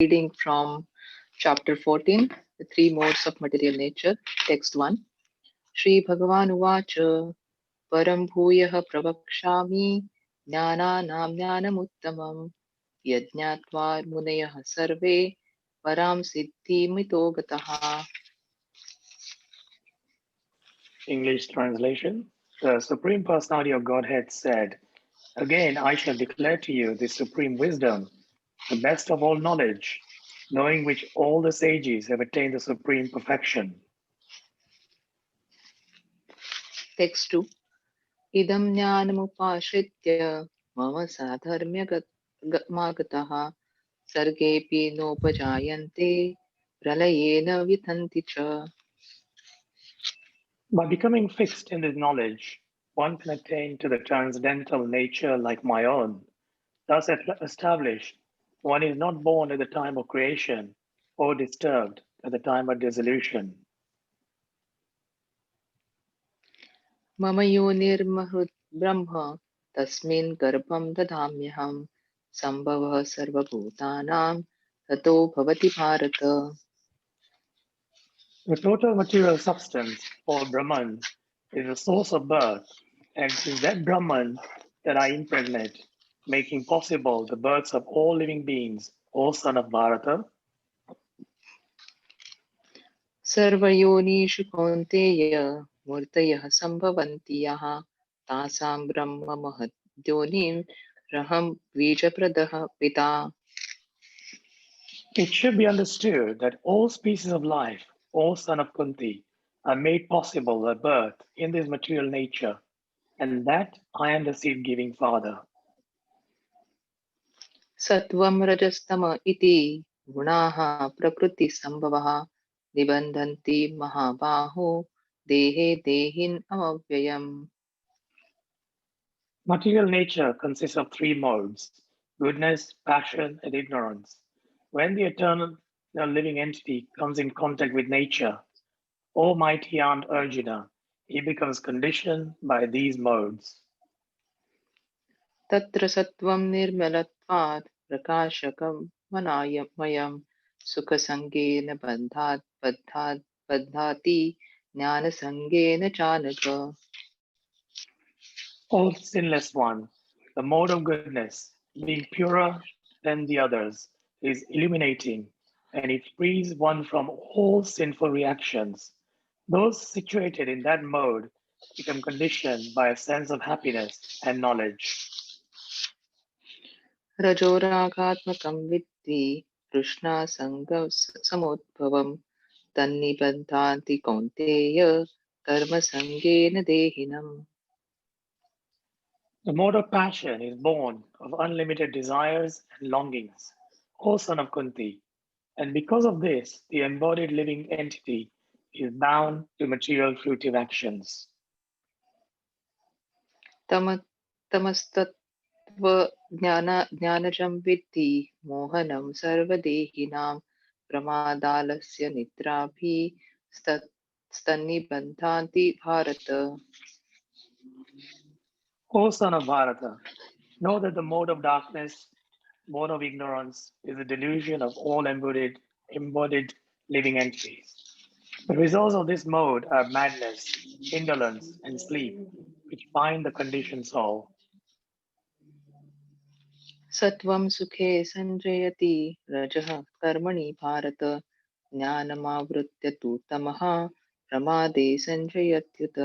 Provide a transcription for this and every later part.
Reading from chapter 14, The Three Modes of Material Nature, text 1. Shri Bhagavan Uvacha Param Bhuyah Pravakshami Jnananam Jnanamuttamam Yajñatva Munayah Sarve Param Siddhi Mito Gataha. English translation. The Supreme Personality of Godhead said, "Again I shall declare to you the supreme wisdom, the best of all knowledge, knowing which all the sages have attained the supreme perfection." Text 2. Idam Jnanamupashritya Mama Sadharmyagataha Sargepi Nopajayante Pralayena Vithanti cha. By becoming fixed in this knowledge, one can attain to the transcendental nature like my own. Thus established, one is not born at the time of creation or disturbed at the time of dissolution. मम योनिर्महृत् ब्रह्म तस्मिन् गर्भं ददाम्यहं सम्भवः सर्वभूतानां ततो भवति Bharat. The total material substance, or Brahman, is the source of birth, and it is that Brahman that I impregnate, making possible the births of all living beings, O son of Bharata. सर्वयोनिषु कौन्तेय मूर्तयः सम्भवन्ति यः तासां ब्रह्म महद्योनिं रहं बीजप्रदः पिता. It should be understood that all species of life, O son of Kunti, are made possible by birth in this material nature, and that I am the seed-giving father. सत्वं रजस्तम इति गुणाः प्रकृतिसम्भवः निबन्धन्ति महाबाहो देहे देहिन् अव्ययम्. Material nature consists of three modes: goodness, passion, and ignorance. When the eternal living entity comes in contact with nature, O mighty aunt Arjuna, he becomes conditioned by these modes. तत्र सत्वं निर्मलत्वात् प्रकाशकं मनायमयं सुखसङ्गेन बध्नाति ज्ञानसङ्गेन चानघ. O sinless one, the mode of goodness, being purer than the others, is illuminating, and it frees one from all sinful reactions. Those situated in that mode become conditioned by a sense of happiness and knowledge. रजोरागात्मकं विद्धि तृष्णासङ्गसमुद्भवं तन्निबध्नाति कौन्तेय कर्मसङ्गेन देहिनम्. The mode of passion is born of unlimited desires and longings, O son of Kunti, and because of this, the embodied living entity is bound to material fruitive actions. ज्ञानजं विद्धि मोहनं सर्वदेहिनां प्रमादालस्य निद्राभिस्तन्निबध्नाति Bharat. O son of Bharata, know that the mode of darkness, mode of ignorance, is the delusion of all embodied living entities. The results of this mode are madness, indolence, and sleep, which bind the conditioned soul. सत्वं सुखे सञ्जयति रजः कर्मणि भारत ज्ञानमावृत्य तु तमः प्रमादे सञ्जयत्युत.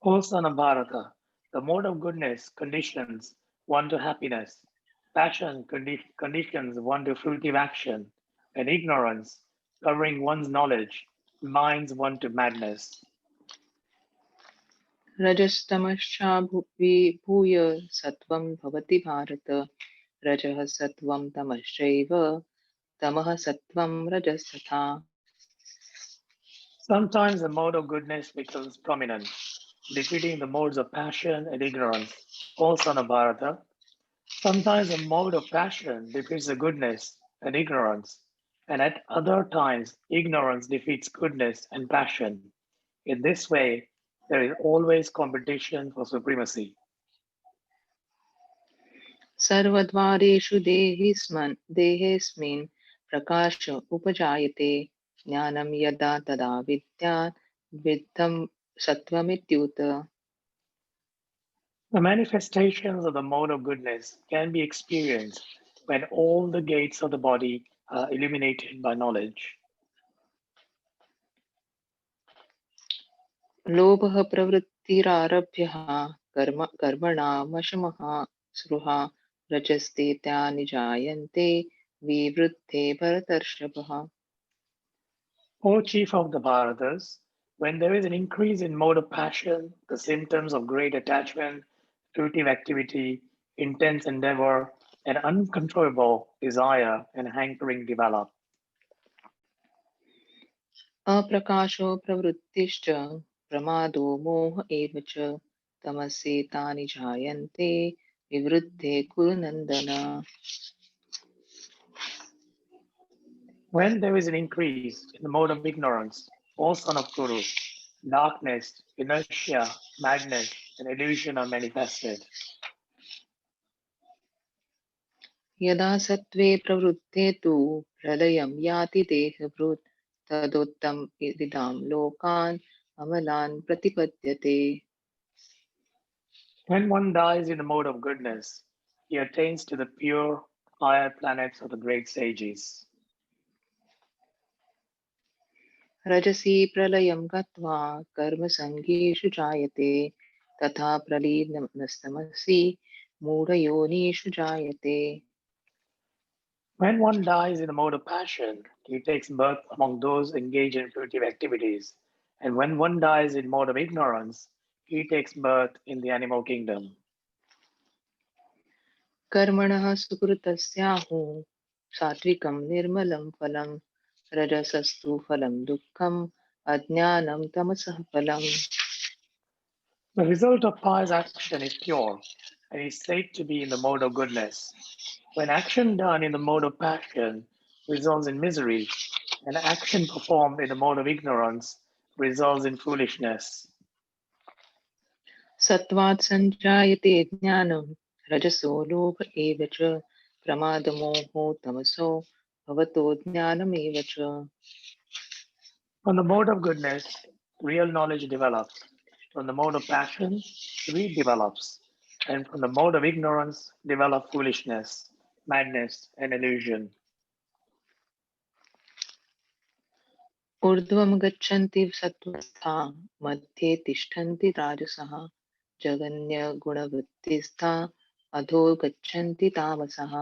O son of Bharata, the mode of goodness conditions one to happiness, passion conditions one to fruitive action, and ignorance, covering one's knowledge, binds one to madness. रजस्तमश्चाभिभूय सत्वं भवति भारत रजः सत्वं तमश्चैव तमः सत्वं रजस्तथा. Sometimes the mode of goodness becomes prominent, defeating the modes of passion and ignorance, O son of Bharata. Sometimes the mode of passion defeats the goodness and ignorance, and at other times ignorance defeats goodness and passion. In this way, there is always competition for supremacy. सर्वद्वारेषु देहेऽस्मिन् प्रकाश उपजायते ज्ञानं यदा तदा विद्यात् विद्धं सत्त्वमित्युत The manifestations of the mode of goodness can be experienced when all the gates of the body are illuminated by knowledge. लोभः प्रवृत्तिरारभ्यः कर्मणामशमः स्पृहा रजस्तेतानि जायन्ते विवृद्धे भरतर्षभः O chief of the Bharatas, when there is an increase in mode of passion, the symptoms of great attachment, fruitive activity, intense endeavor, and uncontrollable desire and hankering develop. अप्रकाशो प्रवृत्तिश्च प्रमादो मोह एव च तमसेतानि जायन्ते विवृद्धे कुरु नन्दन When there is an increase in the mode of ignorance, O son of Kuru, darkness, inertia, madness, and illusion are manifested. यदा सत्त्वे प्रवृद्धे तु प्रलयं याति देहभृत् तदोत्तम इदिदां लोकान् अमलान् प्रतिपद्यते When one dies in the mode of goodness, he attains to the pure, higher planets of the great sages. रजसि प्रलयं गत्वा कर्मसङ्गीषु जायते तथा प्रलीनस्तमसि मूढयोनिषु जायते When one dies in the mode of passion, he takes birth among those engaged in fruitive activities. And when one dies in mode of ignorance, he takes birth in the animal kingdom. कर्मणः सुकृतस्याहुः सात्विकं निर्मलं फलं रजसस्तु फलं दुःखम् अज्ञानं तमसः फलम् The result of pious action is pure and is said to be in the mode of goodness. When action done in the mode of passion results in misery, and action performed in the mode of ignorance results in foolishness. सत्त्वात् सञ्जायते ज्ञानं रजसो लोभ एव च प्रमादमोहो तमसो भवतो ज्ञानमेव च From the mode of goodness, real knowledge develops. From the mode of passion, greed develops. And from the mode of ignorance, develop foolishness, madness, and illusion. ऊर्ध्वं गच्छन्ति सत्त्वस्था मध्ये तिष्ठन्ति राजसः जगन्यगुणवृत्तिस्था अधो गच्छन्ति तामसः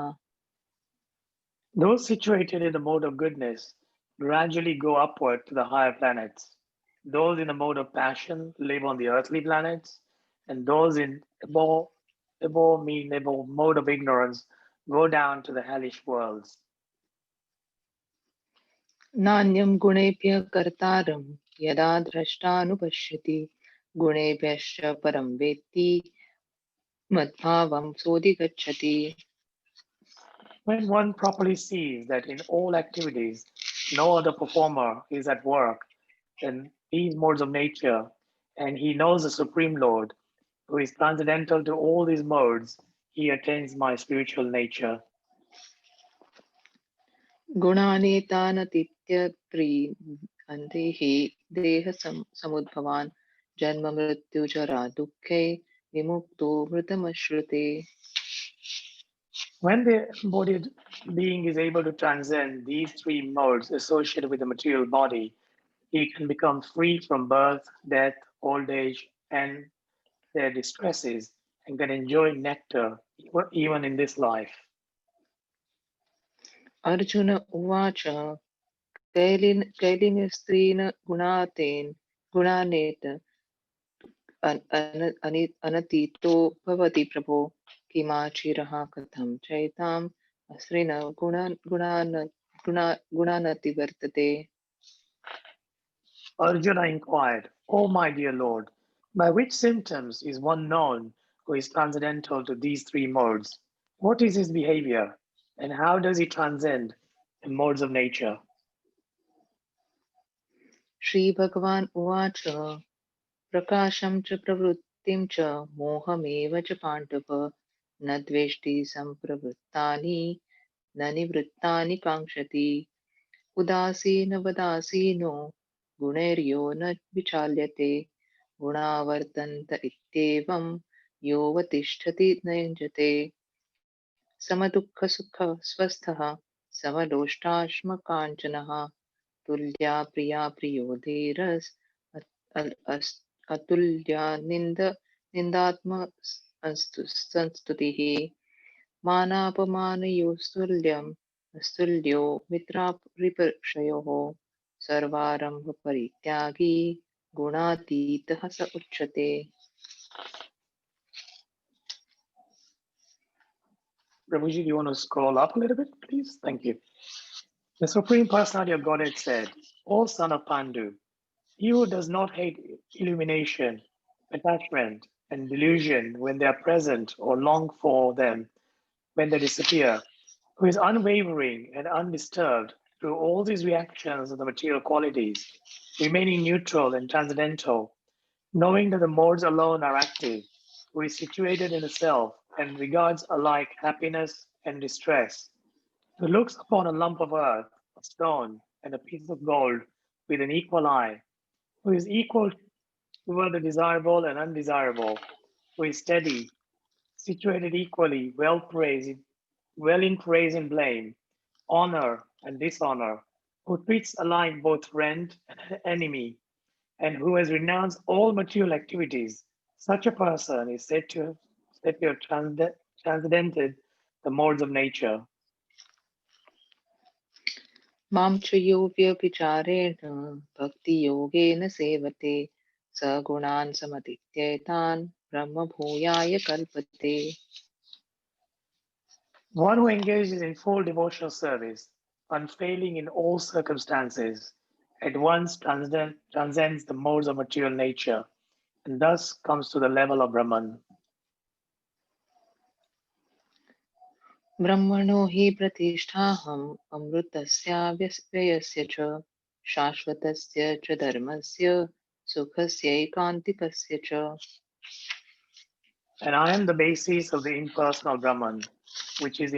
Those situated in the mode of goodness gradually go upward to the higher planets. Those in the mode of passion live on the earthly planets, and those in above mode of ignorance go down to the hellish worlds. नान्यं गुणेभ्यः कर्तारं यदा द्रष्टानुपश्यति गुणेभ्यश्च परं वेत्ति मद्भावं सोऽधिगच्छति When one properly sees that in all activities no other performer is at work than these modes of nature, and he knows the Supreme Lord, who is transcendental to all these modes, he attains my spiritual nature. गुणानेतानतीत्यत्रीन् अन्धेः देहसमुद्भवान् जन्ममृत्युजरा दुःखे विमुक्तो मृतमश्नुते When the embodied being is able to transcend these three modes associated with the material body, he can become free from birth, death, old age, and their distresses, and can enjoy nectar even in this life. Arjun उवाच कैलिनस्त्रीन् गुणानेत अनतीतो भवति प्रभो किमाचिरः कथं चैताम् अस्रिन् गुणानतिवर्तते Arjuna inquired, O my dear Lord, by which symptoms is one known who is transcendental to these three modes? What is his behavior? And how does he transcend the modes of nature? श्रीभगवान् उवाच प्रकाशं च प्रवृत्तिं च मोहमेव च पाण्डव न द्वेष्टि सम्प्रवृत्तानि न निवृत्तानि काङ्क्षति उदासीनवदासीनो गुणैर्यो न विचाल्यते गुणावर्तन्त इत्येवं योऽवतिष्ठति न युञ्जते समदुःखसुख स्वस्थः समलोष्टाश्मकाञ्चनः तुल्या प्रिया प्रियो धीरस् अतुल्या निन्दात्म संस्तुतिः मानापमानयोस्तुल्यम् स्तुल्यो मित्रारिपक्षयोः सर्वारम्भपरित्यागी गुणातीतः स उच्यते. Prabhuji, do you want to scroll up a little bit, please? Thank you. The Supreme Personality of Godhead said, O son of Pandu, he who does not hate illumination, attachment, and delusion when they are present or long for them when they disappear, who is unwavering and undisturbed through all these reactions of the material qualities, remaining neutral and transcendental, knowing that the modes alone are active, who is situated in the self and regards alike happiness and distress, who looks upon a lump of earth, a stone, and a piece of gold with an equal eye, who is equal toward the desirable and undesirable, who is steady, situated equally, well in praise and blame, honor and dishonor, who treats alike both friend and enemy, and who has renounced all material activities. Such a person is said to have transcendented the modes of nature. मां च यो व्यभिचारेण भक्तियोगेन सेवते स गुणान् समतीत्येतान् ब्रह्मभूयाय कल्पते. One who engages in full devotional service, unfailing in all circumstances, at once transcends the modes of material nature, and thus comes to the level of Brahman. ब्रह्मणो हि प्रतिष्ठाहम् अमृतस्य व्ययस्य च शाश्वतस्य च धर्मस्य सुखस्यैकान्तिकस्य च. And I am the basis of the impersonal Brahman, which is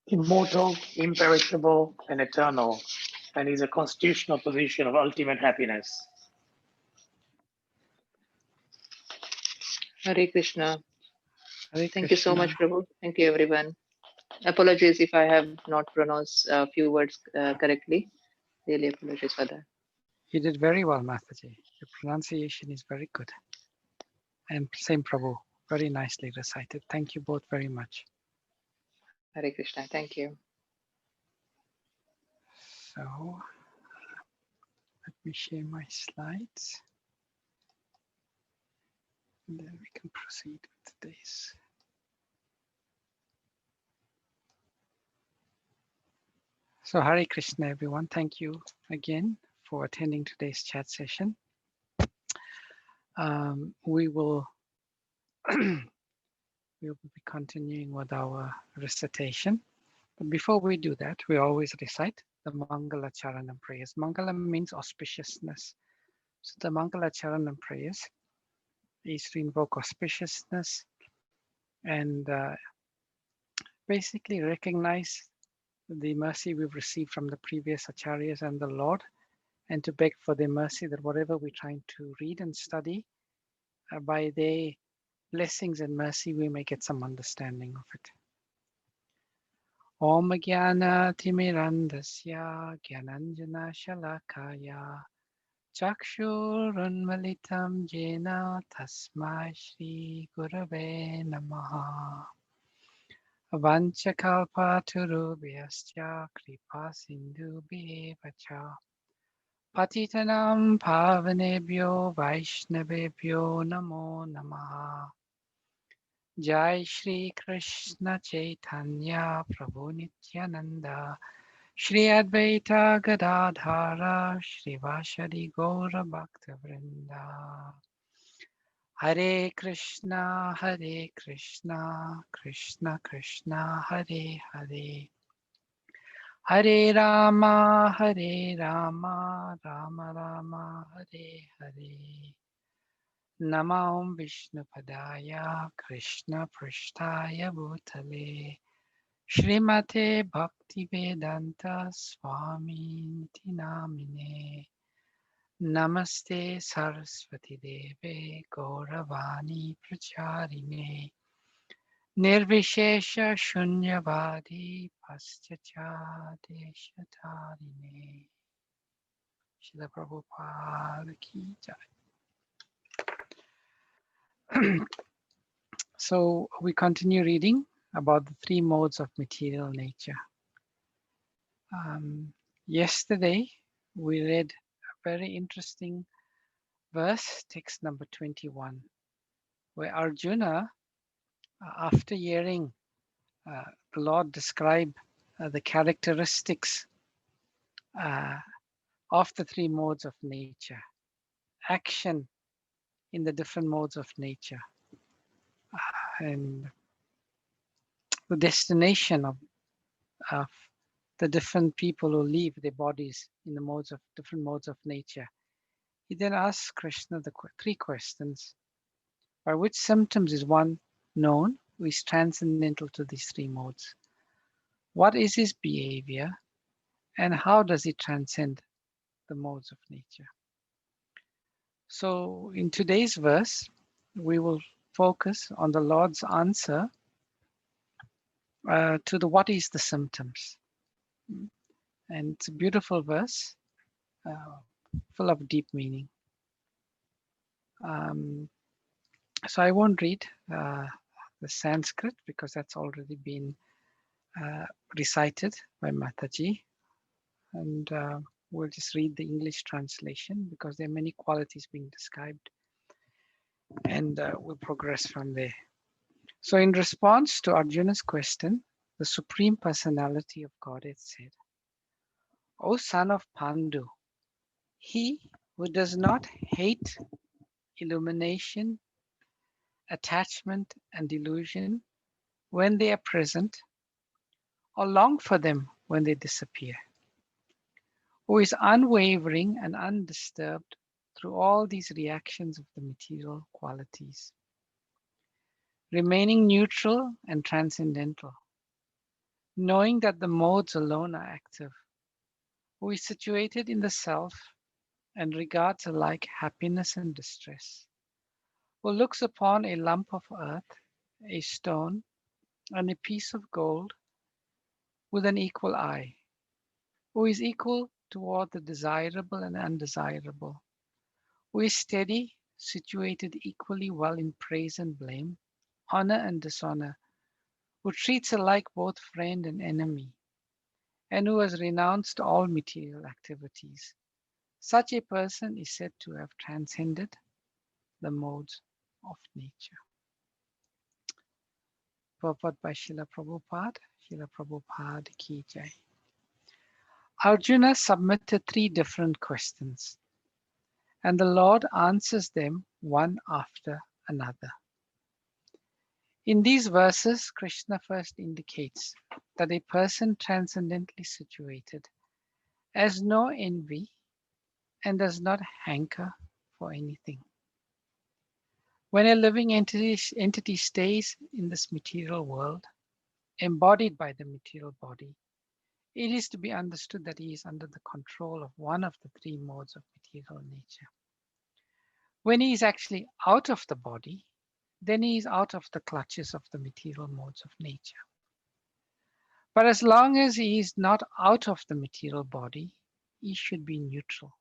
immortal, imperishable, and eternal, and is a constitutional position of ultimate happiness. Hare Krishna. Hare Thank you so Krishna. much, Prabhu. Thank you, everyone. Apologies if I have not pronounced a few words correctly. Really apologize for that. You did very well, Mataji. Your pronunciation is very good. And same Prabhu, very nicely recited. Thank you both very much. Hare Krishna. Thank you. So let me share my slides. And then we can proceed with today's. So Hare Krishna, everyone. Thank you again for attending today's chat session. We will be continuing with our recitation. But before we do that, we always recite the Mangala Charanam prayers. Mangala means auspiciousness. So the Mangala Charanam prayers is to invoke auspiciousness and basically recognize the mercy we've received from the previous acharyas and the Lord, and to beg for their mercy that whatever we're trying to read and study, by their blessings and mercy, we may get some understanding of it. Om Jnana Timirandasya Gyananjana Shalakaya Chakshurunmalitam Jena Tasmai Shri Gurave Namaha Vanchakalpaturubhyascha Kripa Sindhubhyeva cha Patitanam Pavanebhyo Vaishnavebhyo Namo Namaha. Jai Shri Krishna Chaitanya Prabhu Nityananda Shri Advaita Gadadhara Shri Vashadi Gaura Bhakta Vrinda. Hare Krishna, Krishna Krishna, Hare Hare. Hare Rama, Rama Rama, Hare Hare. Nama Om Vishnupadaya Krishna Prishtaya Bhutale Srimate Bhaktivedanta Swami Namine Namaste Saraswati Deve Gauravani Pracharine Nirvishesha Shunyavadi Paschachate Shatarine Srila Prabhupada Ki Jai. So we continue reading about the three modes of material nature. Yesterday we read a very interesting verse, text number 21, where Arjuna, after hearing the Lord describe the characteristics of the three modes of nature, action in the different modes of nature, and the destination of the different people who leave their bodies in the different modes of nature. He then asks Krishna the three questions. By which symptoms is one known who is transcendental to these three modes? What is his behavior and how does he transcend the modes of nature? So in today's verse, we will focus on the Lord's answer to the what is the symptoms. And it's a beautiful verse, full of deep meaning. So I won't read the Sanskrit because that's already been recited by Mataji. And we'll just read the English translation because there are many qualities being described. And we'll progress from there. So in response to Arjuna's question, the Supreme Personality of Godhead said, O son of Pandu, he who does not hate illumination, attachment, and delusion when they are present, or long for them when they disappear, who is unwavering and undisturbed through all these reactions of the material qualities, remaining neutral and transcendental, knowing that the modes alone are active, who is situated in the self and regards alike happiness and distress, who looks upon a lump of earth, a stone, and a piece of gold with an equal eye, who is equal toward the desirable and undesirable, who is steady, situated equally well in praise and blame, honor and dishonor, who treats alike both friend and enemy, and who has renounced all material activities. Such a person is said to have transcended the modes of nature. Purport by Srila Prabhupada, Srila Prabhupada Ki Jai. Arjuna submitted three different questions, and the Lord answers them one after another. In these verses, Krishna first indicates that a person transcendently situated has no envy and does not hanker for anything. When a living entity stays in this material world, embodied by the material body, it is to be understood that he is under the control of one of the three modes of material nature. When he is actually out of the body, then he is out of the clutches of the material modes of nature. But as long as he is not out of the material body, he should be neutral.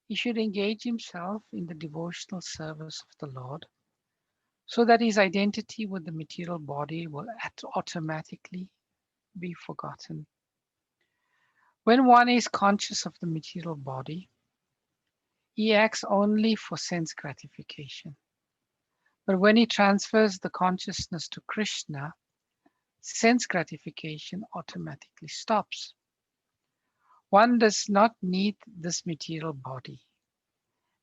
He should engage himself in the devotional service of the Lord so that his identity with the material body will automatically be forgotten. When one is conscious of the material body, he acts only for sense gratification. But when he transfers the consciousness to Krishna, sense gratification automatically stops. One does not need this material body,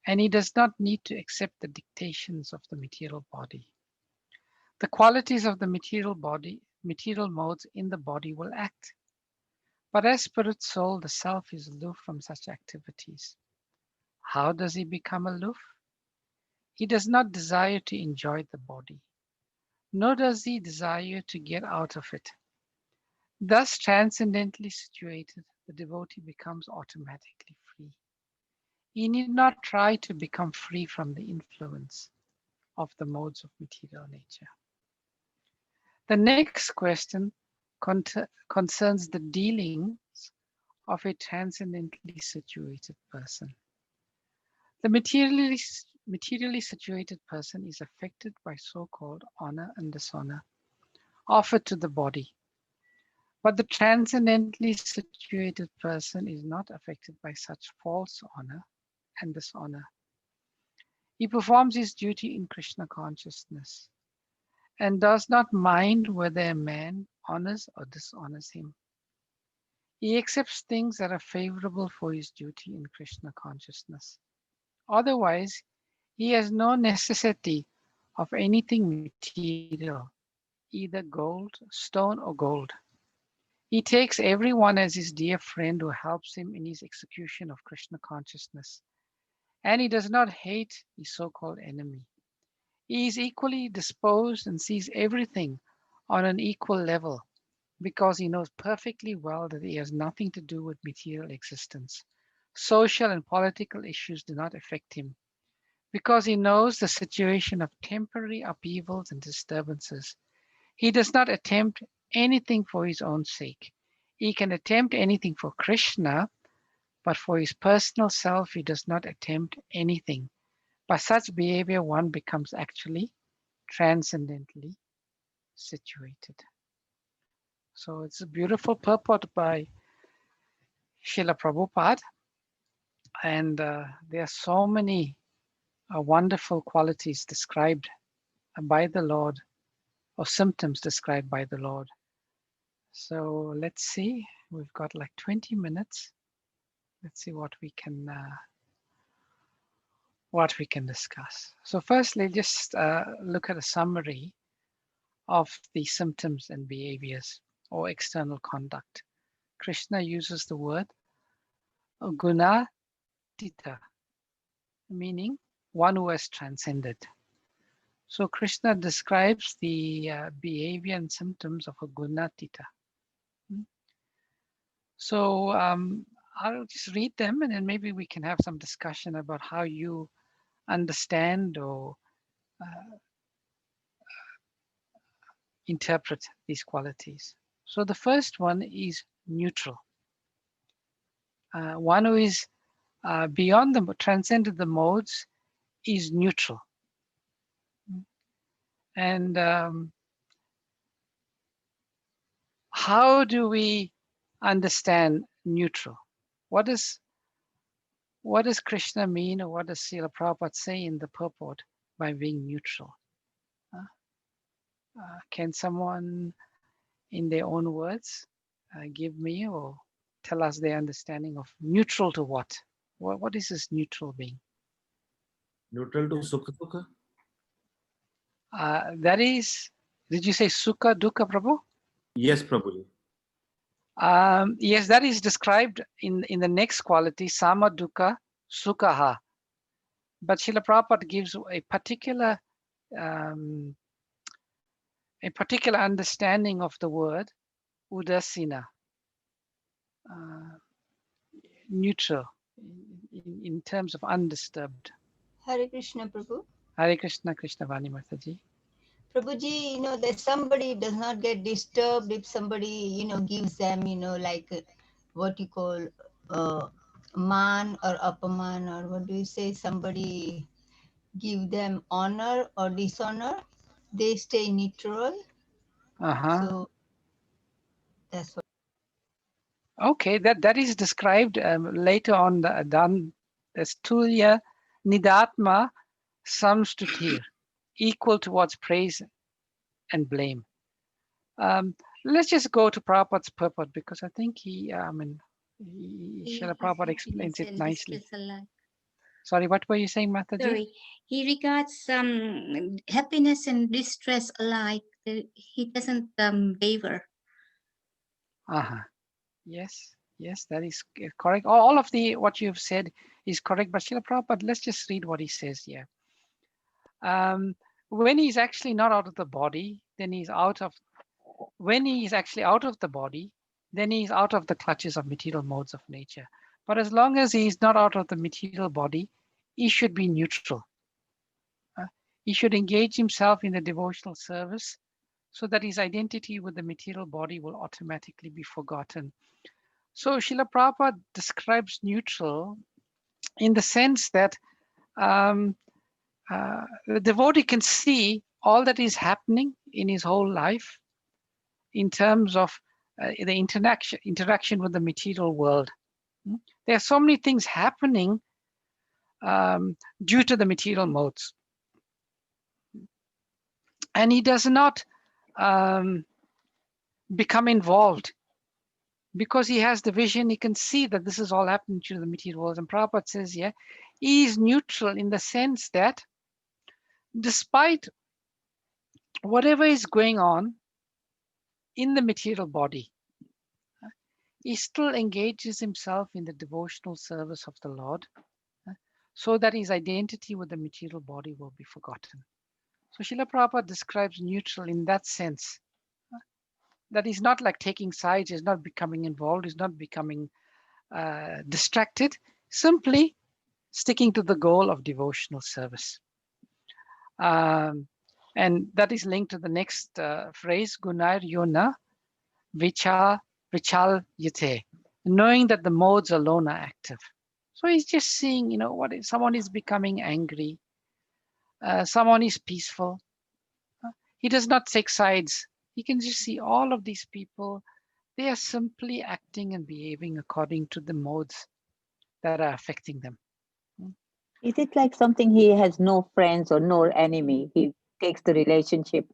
and he does not need to accept the dictations of the material body. The qualities of the material body, material modes in the body will act. But as spirit soul, the self is aloof from such activities. How does he become aloof? He does not desire to enjoy the body, nor does he desire to get out of it. Thus, transcendently situated, the devotee becomes automatically free. He need not try to become free from the influence of the modes of material nature. The next question concerns the dealings of a transcendently situated person. The materially situated person is affected by so-called honor and dishonor offered to the body. But the transcendently situated person is not affected by such false honor and dishonor. He performs his duty in Krishna consciousness and does not mind whether a man honors or dishonors him. He accepts things that are favorable for his duty in Krishna consciousness. Otherwise, he has no necessity of anything material, either gold, stone, or gold. He takes everyone as his dear friend who helps him in his execution of Krishna consciousness, and he does not hate his so-called enemy. He is equally disposed and sees everything on an equal level because he knows perfectly well that he has nothing to do with material existence. Social and political issues do not affect him because he knows the situation of temporary upheavals and disturbances. He does not attempt anything for his own sake. He can attempt anything for Krishna, but for his personal self, he does not attempt anything. By such behavior, one becomes actually transcendently situated. So it's a beautiful purport by Srila Prabhupada, and there are so many wonderful qualities described by the Lord, or symptoms described by the Lord. So let's see, we've got like 20 minutes. Let's see what we can discuss. So firstly, just look at a summary of the symptoms and behaviors or external conduct. Krishna uses the word gunatita, meaning one who has transcended. So Krishna describes the behavior and symptoms of a gunatita. So I'll just read them and then maybe we can have some discussion about how you understand or interpret these qualities. So the first one is neutral. One who is beyond the transcended the modes is neutral. And how do we understand neutral? What does Krishna mean, or what does Srila Prabhupada say in the purport by being neutral? Can someone, in their own words, give me or tell us their understanding of neutral to what? What is this neutral being? Neutral to Sukha Dukha? That is, did you say Sukha Dukkha, Prabhu? Yes, Prabhuji. Yes, that is described in the next quality, Sama Dukkha Sukhaha. But Srila Prabhupada gives a particular understanding of the word udasina, neutral, in terms of undisturbed. Hare Krishna, Prabhu. Hare Krishna, Krishna Vani Mataji. Prabhuji, that somebody does not get disturbed if somebody, gives them, like what you call man or apaman, or what do you say, somebody give them honor or dishonor, they stay neutral. So that's what. Okay, that is described later on done as tulya nidatma samstutir, equal towards praise and blame. Let's just go to Prabhupada's purport because I think Srila Prabhupada explains it nicely. Sorry, what were you saying, Mataji? Sorry, he regards happiness and distress alike. He doesn't waver. Yes, that is correct. All of what you've said is correct, but Srila Prabhupada, let's just read what he says here. When he's actually not out of the body, then he's out of, when he is actually out of the body, then he is out of the clutches of material modes of nature. But as long as he is not out of the material body, he should be neutral. He should engage himself in the devotional service so that his identity with the material body will automatically be forgotten. So Srila Prabhupada describes neutral in the sense that the devotee can see all that is happening in his whole life in terms of the interaction with the material world. There are so many things happening due to the material modes. And he does not become involved because he has the vision. He can see that this is all happening to the material world. And Prabhupada says, yeah, he is neutral in the sense that despite whatever is going on in the material body, he still engages himself in the devotional service of the Lord so that his identity with the material body will be forgotten. So Srila Prabhupada describes neutral in that sense, that he's not like taking sides, he's not becoming involved, he's not becoming distracted, simply sticking to the goal of devotional service. And that is linked to the next phrase, Gunair Yona Vichal Yate, knowing that the modes alone are active. So he's just seeing, you know, what if someone is becoming angry, someone is peaceful. He does not take sides. He can just see all of these people. They are simply acting and behaving according to the modes that are affecting them. Is it like something he has no friends or no enemy? He takes the relationship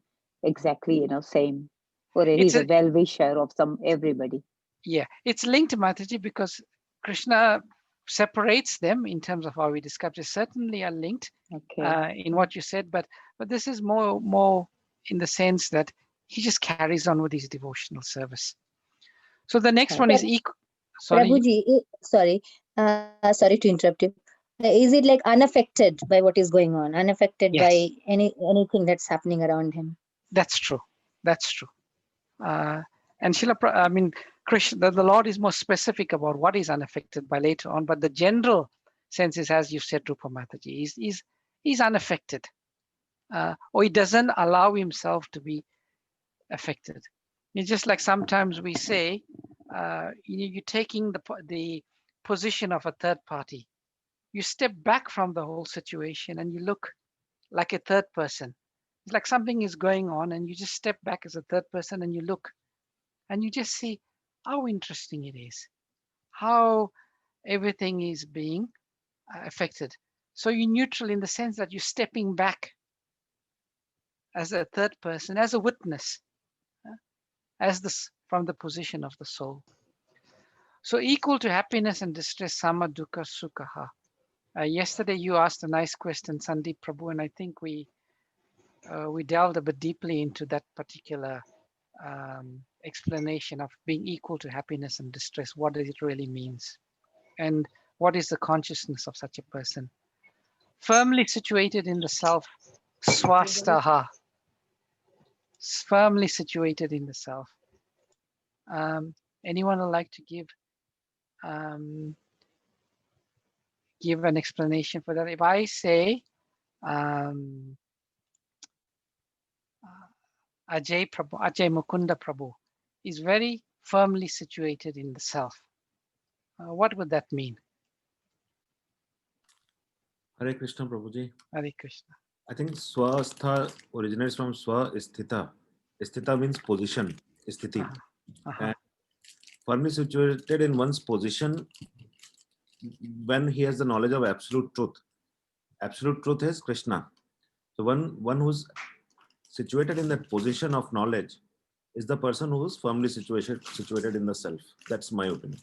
exactly, same. Or he's a well-wisher of everybody. Yeah, it's linked to Mataji because Krishna separates them in terms of how we describe. They certainly are linked in what you said, but this is more in the sense that he just carries on with his devotional service. So the next one is equal. Sorry. Prabhuji, sorry to interrupt you. Is it like unaffected by what is going on? Unaffected by anything that's happening around him? That's true. That's true. And Krishna, the Lord is more specific about what is unaffected by later on, but the general sense is, as you said, Rupa Mataji, he's unaffected, or he doesn't allow himself to be affected. It's just like sometimes we say, you're taking the position of a third party. You step back from the whole situation and you look like a third person. It's like something is going on and you just step back as a third person and you look and you just see how interesting it is, how everything is being affected. So you're neutral in the sense that you're stepping back as a third person, as a witness, from the position of the soul. So equal to happiness and distress, sama dukkha sukha. Yesterday you asked a nice question, Sandeep Prabhu, and I think we delved a bit deeply into that particular explanation of being equal to happiness and distress. What does it really means? And what is the consciousness of such a person? Firmly situated in the self, swastaha. Firmly situated in the self. Anyone would like to give an explanation for that? If I say Ajay Mukunda Prabhu is very firmly situated in the self, what would that mean? Hare Krishna Prabhuji. Hare Krishna. I think swastha originates from swa sthita. Sthita means position, sthiti. And firmly situated in one's position when he has the knowledge of absolute truth. Absolute truth is Krishna. So one who's situated in that position of knowledge is the person who is firmly situated in the self. That's my opinion.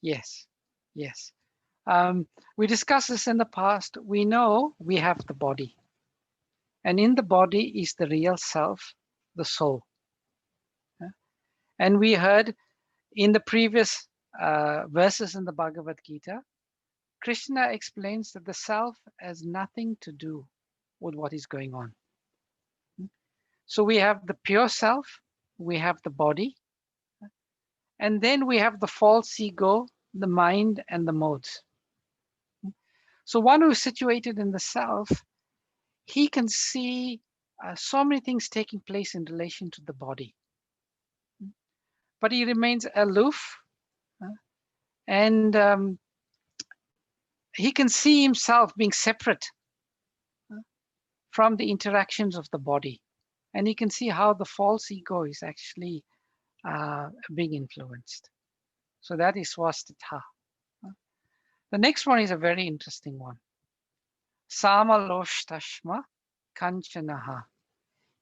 Yes, yes. We discussed this in the past. We know we have the body. And in the body is the real self, the soul. And we heard in the previous verses in the Bhagavad Gita Krishna explains that the self has nothing to do with what is going on. So we have the pure self, we have the body, and then we have the false ego, the mind, and the modes. So one who is situated in the self, he can see so many things taking place in relation to the body. But he remains aloof, and he can see himself being separate from the interactions of the body. And he can see how the false ego is actually being influenced. So that is swastitha. The next one is a very interesting one. Samaloshtashma kanchanaha.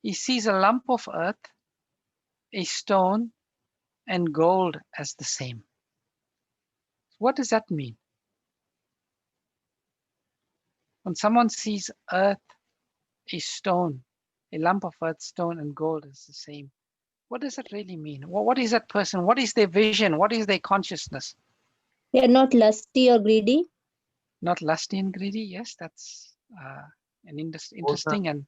He sees a lump of earth, a stone, and gold as the same. What does that mean? When someone sees earth, a stone, a lump of earth, stone, and gold as the same, what does that really mean? What is that person? What is their vision? What is their consciousness? They are not lusty or greedy. Not lusty and greedy. Yes, that's an interesting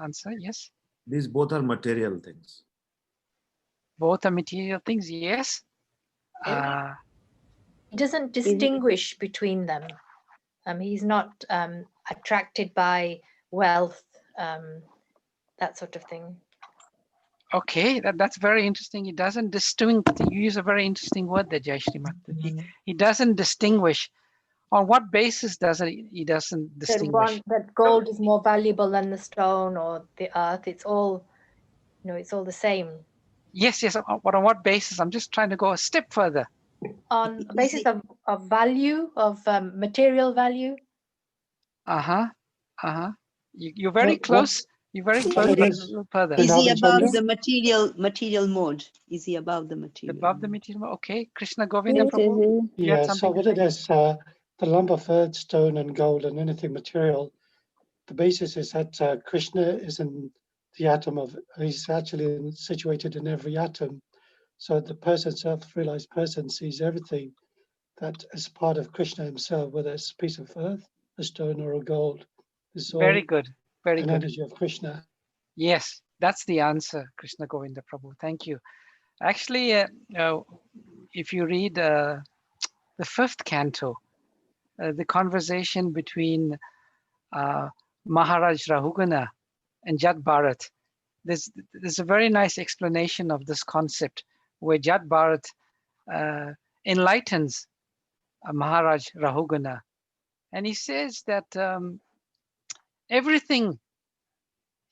answer. Yes. These both are material things. Both are material things. Yes. He doesn't distinguish between them. He's not attracted by wealth, that sort of thing. Okay, that's very interesting. He doesn't distinguish. You use a very interesting word there, Jayashri Mata. He doesn't distinguish. On what basis does he doesn't distinguish? That gold is more valuable than the stone or the earth. It's all, it's all the same. Yes. But on what basis? I'm just trying to go a step further. On the basis of value, of material value. You're very close. You're very close. But a little further. Is he above the material mode? Is he above the material? Above the material mode. Okay, Krishna Govinda Prabhu. Yeah. So what it is, the lump of earth, stone, and gold, and anything material. The basis is that Krishna is in the atom of. He's actually situated in every atom. So the person, self-realized person, sees everything that is part of Krishna himself, whether it's a piece of earth, a stone, or a gold. It's all very good. Very an good. energy of Krishna. Yes, that's the answer, Krishna Govinda Prabhu. Thank you. Actually, if you read the 5th canto, the conversation between Maharaj Rahugana and Jat Bharat, there's a very nice explanation of this concept where Jat Bharat enlightens Maharaj Rahugana, and he says that everything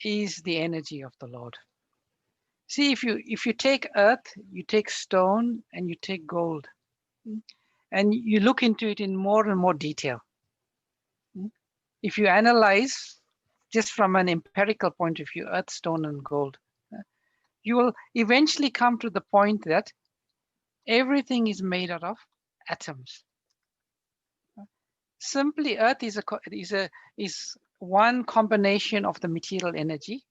is the energy of the Lord. See, if you take earth, you take stone, and you take gold, and you look into it in more and more detail. If you analyze just from an empirical point of view, earth, stone, and gold, you will eventually come to the point that everything is made out of atoms. Simply, earth is one combination of the material energy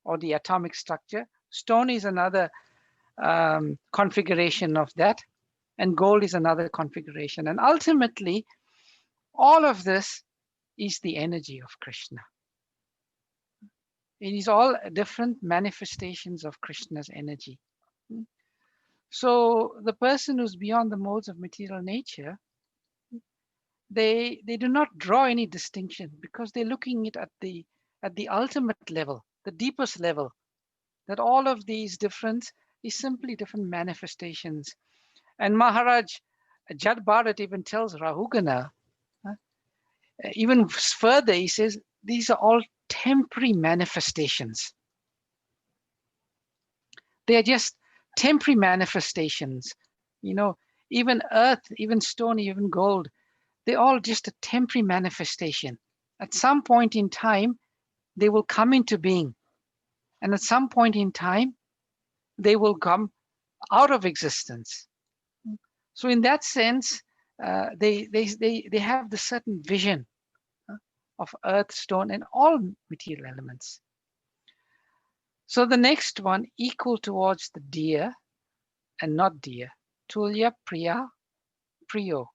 or the atomic structure. Stone is another configuration of that, and gold is another configuration. And ultimately, all of this is the energy of Krishna. It is all different manifestations of Krishna's energy. So the person who's beyond the modes of material nature, they do not draw any distinction because they're looking at the ultimate level, the deepest level, that all of these different is simply different manifestations. And Maharaj Jat Bharat even tells Rahugana, even further, he says, these are all temporary manifestations. They are just temporary manifestations. Even earth, even stone, even gold, they're all just a temporary manifestation. At some point in time, they will come into being. And at some point in time, they will come out of existence. So in that sense, they have the certain vision of earth, stone, and all material elements. So the next one, equal towards the dear and not dear, tulya priya priyo.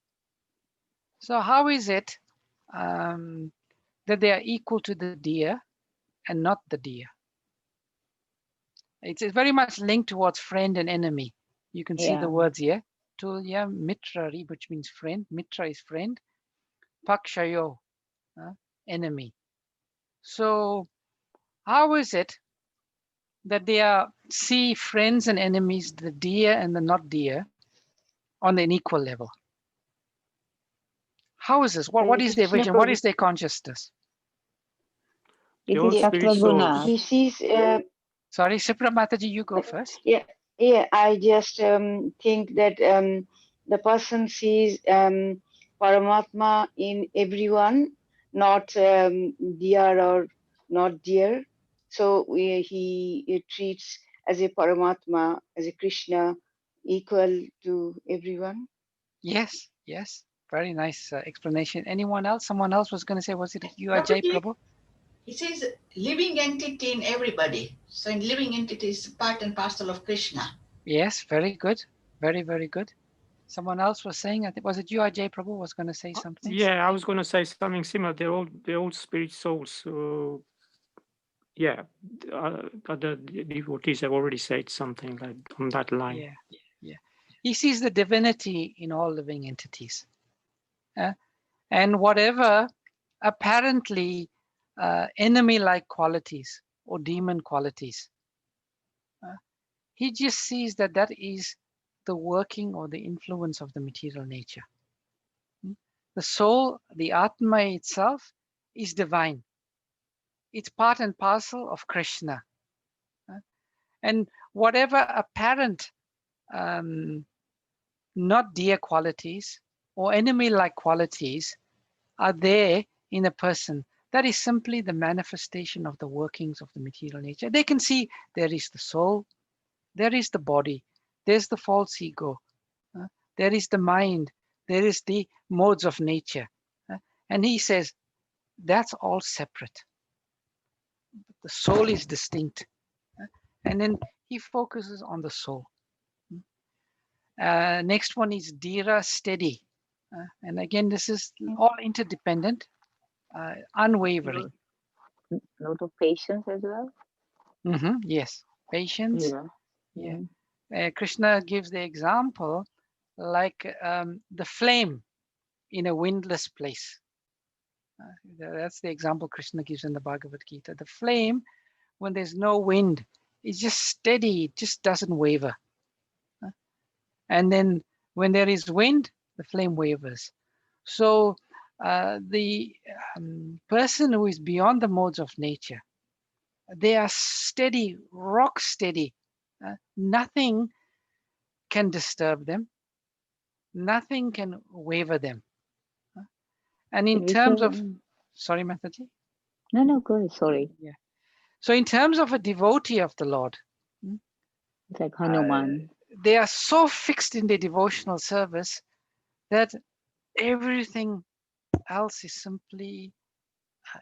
So how is it that they are equal to the deer and not the deer? It's very much linked towards friend and enemy. You can see the words here. Tulya mitrari, which means friend. Mitra is friend. Pakshayo, enemy. So how is it that they are see friends and enemies, the deer and the not deer, on an equal level? How is this? What is their vision? What is their consciousness? Is it Sattva Guna? He sees. Sorry, Sipra Mataji, you go first. Yeah. I just think that the person sees Paramatma in everyone, not dear or not dear. So he treats as a Paramatma, as a Krishna, equal to everyone. Yes, yes. Very nice explanation. Anyone else? Someone else was going to say, was it you, Ajay Prabhu? He says living entity in everybody. So in living entity is part and parcel of Krishna. Yes, very good. Very, very good. Someone else was saying, I think, was it you, Ajay Prabhu, was going to say something? Yeah, I was going to say something similar. They're all spirit souls. Yeah, the devotees have already said something like on that line. Yeah, yeah. He sees the divinity in all living entities. And whatever apparently enemy-like qualities or demon qualities, he just sees that that is the working or the influence of the material nature. The soul, the Atma itself, is divine. It's part and parcel of Krishna. And whatever apparent not dear qualities or enemy-like qualities are there in a person, that is simply the manifestation of the workings of the material nature. They can see there is the soul, there is the body, there's the false ego, there is the mind, there is the modes of nature. And he says, that's all separate. The soul is distinct. And then he focuses on the soul. Next one is Dhira, steady. And again, this is all interdependent, unwavering. Note of patience as well? Yes, patience. Yeah. Krishna gives the example like the flame in a windless place. That's the example Krishna gives in the Bhagavad Gita. The flame, when there's no wind, is just steady, it just doesn't waver. And then when there is wind, the flame wavers. So the person who is beyond the modes of nature, they are steady, rock steady. Nothing can disturb them. Nothing can waver them. And in terms of, sorry, Mataji? No, go ahead, sorry. Yeah. So in terms of a devotee of the Lord, it's like Hanuman. They are so fixed in their devotional service that everything else is simply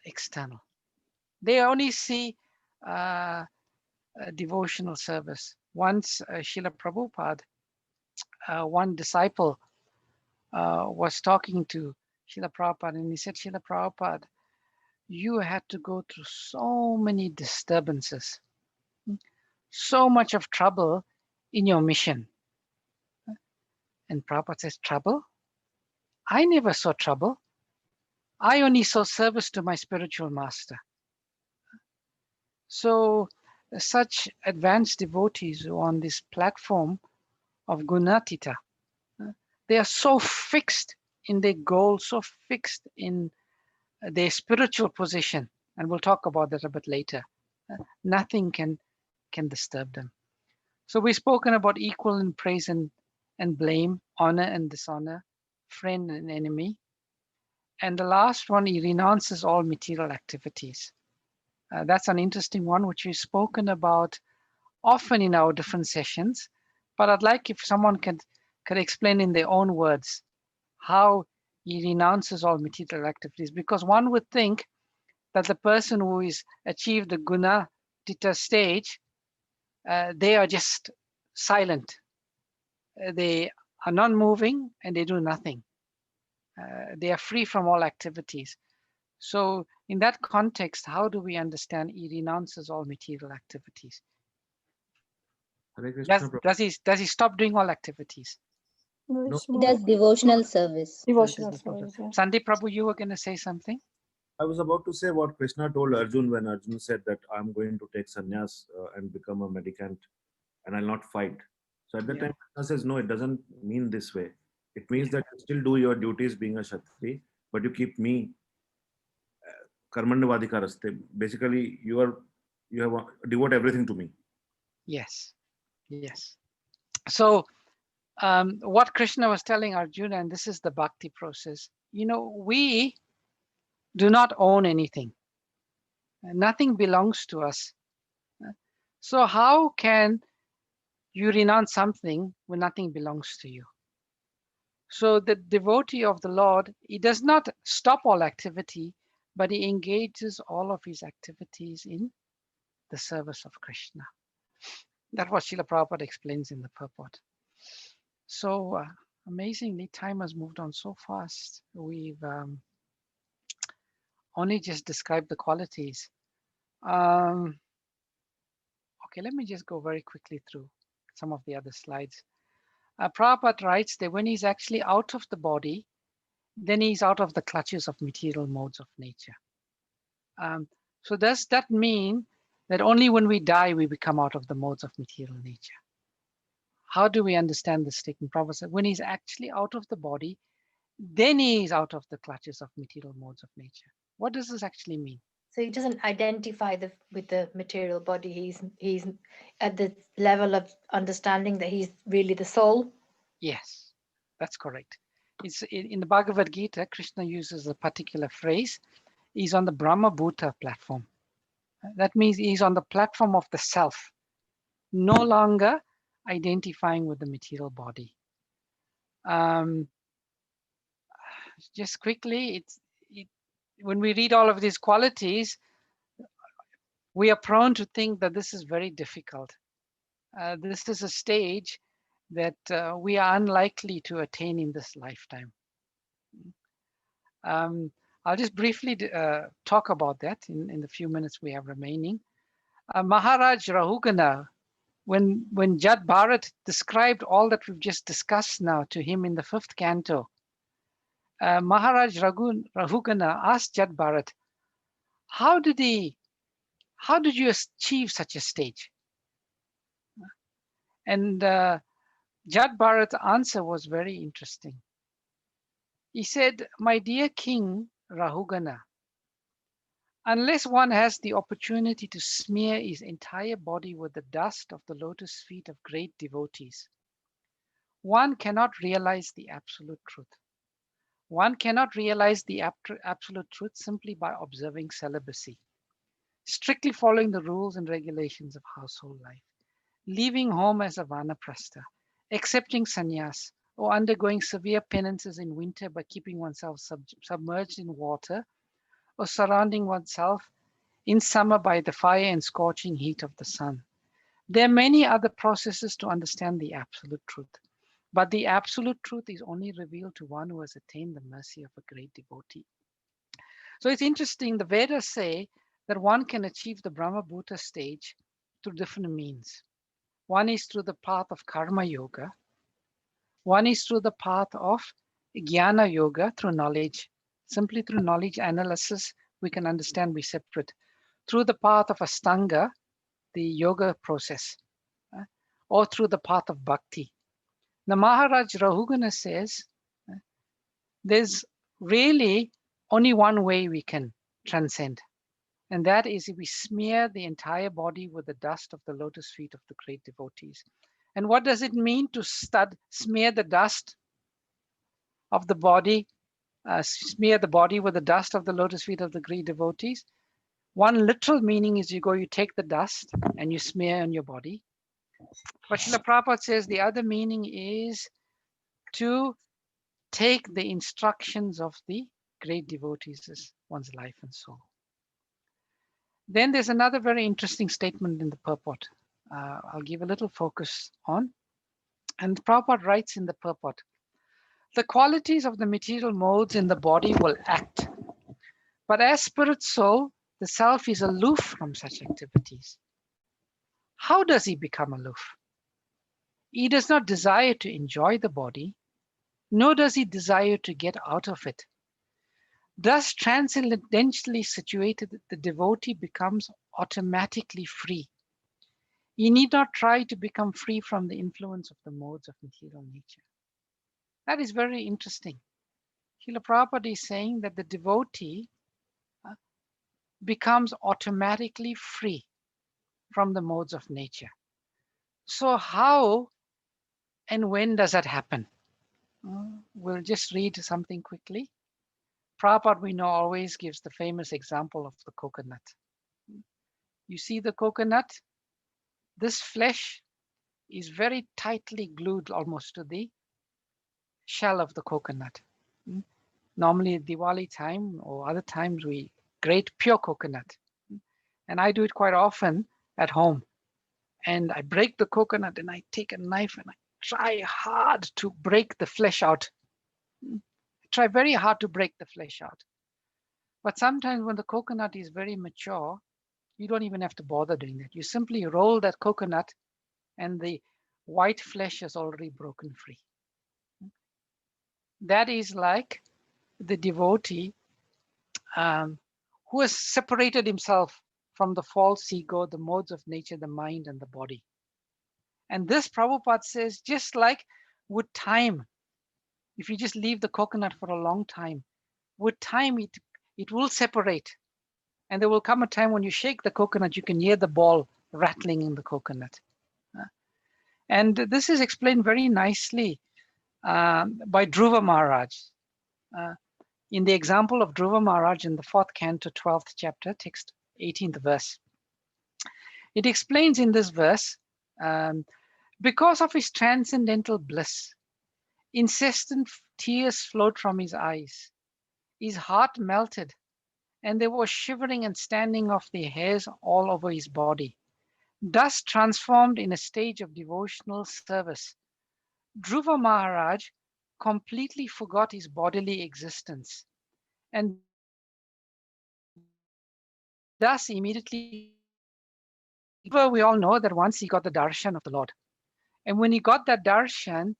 external. They only see devotional service. Once Srila Prabhupada, one disciple was talking to Srila Prabhupada, and he said, Srila Prabhupada, you had to go through so many disturbances, so much of trouble in your mission. And Prabhupada says, trouble? I never saw trouble. I only saw service to my spiritual master. So such advanced devotees who are on this platform of Gunatita, they are so fixed in their goal, so fixed in their spiritual position, and we'll talk about that a bit later. Nothing can disturb them. So we've spoken about equal in praise and blame, honor and dishonor, friend and enemy. And the last one, he renounces all material activities. That's an interesting one, which we've spoken about often in our different sessions. But I'd like if someone could explain in their own words how he renounces all material activities. Because one would think that the person who is achieved the Gunatita stage, they are just silent. They are non-moving and they do nothing. They are free from all activities. So in that context, how do we understand he renounces all material activities? Hare Krishna, Does he stop doing all activities? He does devotional service. Sandeep Prabhu, you were going to say something? I was about to say what Krishna told Arjun when Arjun said that I'm going to take sannyas and become a mendicant and I'll not fight. So at that time, Krishna says, no, it doesn't mean this way. It means that you still do your duties being a Kshatri, but you keep me karmandavadika raste. Basically, you have devote everything to me. Yes, yes. So what Krishna was telling Arjuna, and this is the bhakti process, we do not own anything. Nothing belongs to us. So how can you renounce something when nothing belongs to you? So the devotee of the Lord, he does not stop all activity, but he engages all of his activities in the service of Krishna. That's what Srila Prabhupada explains in the purport. So amazingly, time has moved on so fast. We've only just described the qualities. Okay, let me just go very quickly through some of the other slides. Prabhupada writes that when he's actually out of the body, then he's out of the clutches of material modes of nature. So does that mean that only when we die, we become out of the modes of material nature? How do we understand this statement? Prabhupada said, when he's actually out of the body, then he is out of the clutches of material modes of nature. What does this actually mean? So he doesn't identify with the material body. He's at the level of understanding that he's really the soul. Yes, that's correct. It's in the Bhagavad Gita, Krishna uses a particular phrase. He's on the Brahma Bhuta platform. That means he's on the platform of the self, no longer identifying with the material body. Just quickly, when we read all of these qualities, we are prone to think that this is very difficult. This is a stage that we are unlikely to attain in this lifetime. I'll just briefly talk about that in the few minutes we have remaining. Maharaj Rahugana, when Jad Bharat described all that we've just discussed now to him in the 5th canto, Maharaj Rahugana asked Jad Bharat, how did you achieve such a stage? And Jad Bharat's answer was very interesting. He said, my dear King Rahugana, unless one has the opportunity to smear his entire body with the dust of the lotus feet of great devotees, one cannot realize the absolute truth. One cannot realize the absolute truth simply by observing celibacy, strictly following the rules and regulations of household life, leaving home as a vanaprastha, accepting sannyas, or undergoing severe penances in winter by keeping oneself submerged in water, or surrounding oneself in summer by the fire and scorching heat of the sun. There are many other processes to understand the absolute truth, but the absolute truth is only revealed to one who has attained the mercy of a great devotee. So it's interesting, the Vedas say that one can achieve the Brahma Bhuta stage through different means. One is through the path of karma yoga. One is through the path of jnana yoga, through knowledge. Simply through knowledge analysis, we can understand we're separate. Through the path of Astanga, the yoga process, or through the path of bhakti. Now Maharaj Rahugana says, there's really only one way we can transcend. And that is if we smear the entire body with the dust of the lotus feet of the great devotees. And what does it mean to smear the dust of the body, smear the body with the dust of the lotus feet of the great devotees? One literal meaning is you take the dust and you smear on your body. But Srila Prabhupada says the other meaning is to take the instructions of the great devotees as one's life and soul. Then there's another very interesting statement in the purport. I'll give a little focus on. And Prabhupada writes in the purport, The qualities of the material modes in the body will act. But as spirit soul, the self is aloof from such activities. How does he become aloof? He does not desire to enjoy the body, nor does he desire to get out of it. Thus, transcendentally situated, the devotee becomes automatically free. He need not try to become free from the influence of the modes of material nature. That is very interesting. Srila Prabhupada is saying that the devotee becomes automatically free from the modes of nature. So how and when does that happen? We'll just read something quickly. Prabhupada, we know, always gives the famous example of the coconut. You see the coconut? This flesh is very tightly glued almost to the shell of the coconut. Normally at Diwali time or other times we grate pure coconut. And I do it quite often at home. And I break the coconut and I take a knife and I try hard to break the flesh out. I try very hard to break the flesh out. But sometimes when the coconut is very mature, you don't even have to bother doing that. You simply roll that coconut and the white flesh is already broken free. That is like the devotee who has separated himself from the false ego, the modes of nature, the mind, and the body. And this Prabhupada says, just like with time, if you just leave the coconut for a long time, with time it will separate. And there will come a time when you shake the coconut, you can hear the ball rattling in the coconut. And this is explained very nicely by Dhruva Maharaj. In the example of Dhruva Maharaj in the 4th canto, 12th chapter, text 18th verse. It explains in this verse, because of his transcendental bliss, incessant tears flowed from his eyes. His heart melted, and there was shivering and standing of the hairs all over his body. Thus transformed in a stage of devotional service, Dhruva Maharaj completely forgot his bodily existence, and thus immediately, we all know that once he got the darshan of the Lord. And when he got that darshan,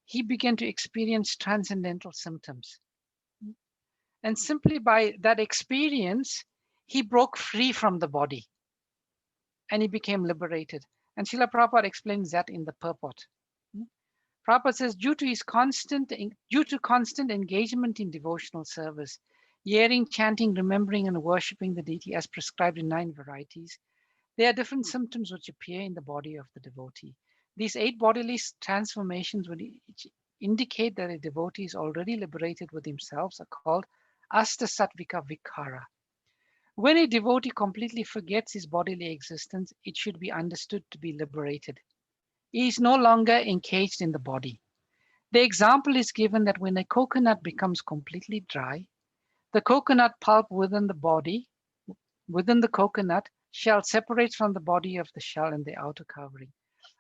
he began to experience transcendental symptoms. And simply by that experience, he broke free from the body and he became liberated. And Srila Prabhupada explains that in the purport. Prabhupada says, due to constant engagement in devotional service, hearing, chanting, remembering, and worshipping the deity as prescribed in 9 varieties, there are different symptoms which appear in the body of the devotee. These 8 bodily transformations would indicate that a devotee is already liberated with himself, are called Asta-sattvika Vikara. When a devotee completely forgets his bodily existence, it should be understood to be liberated. He is no longer engaged in the body. The example is given that when a coconut becomes completely dry, the coconut pulp within the coconut shell separates from the body of the shell and the outer covering.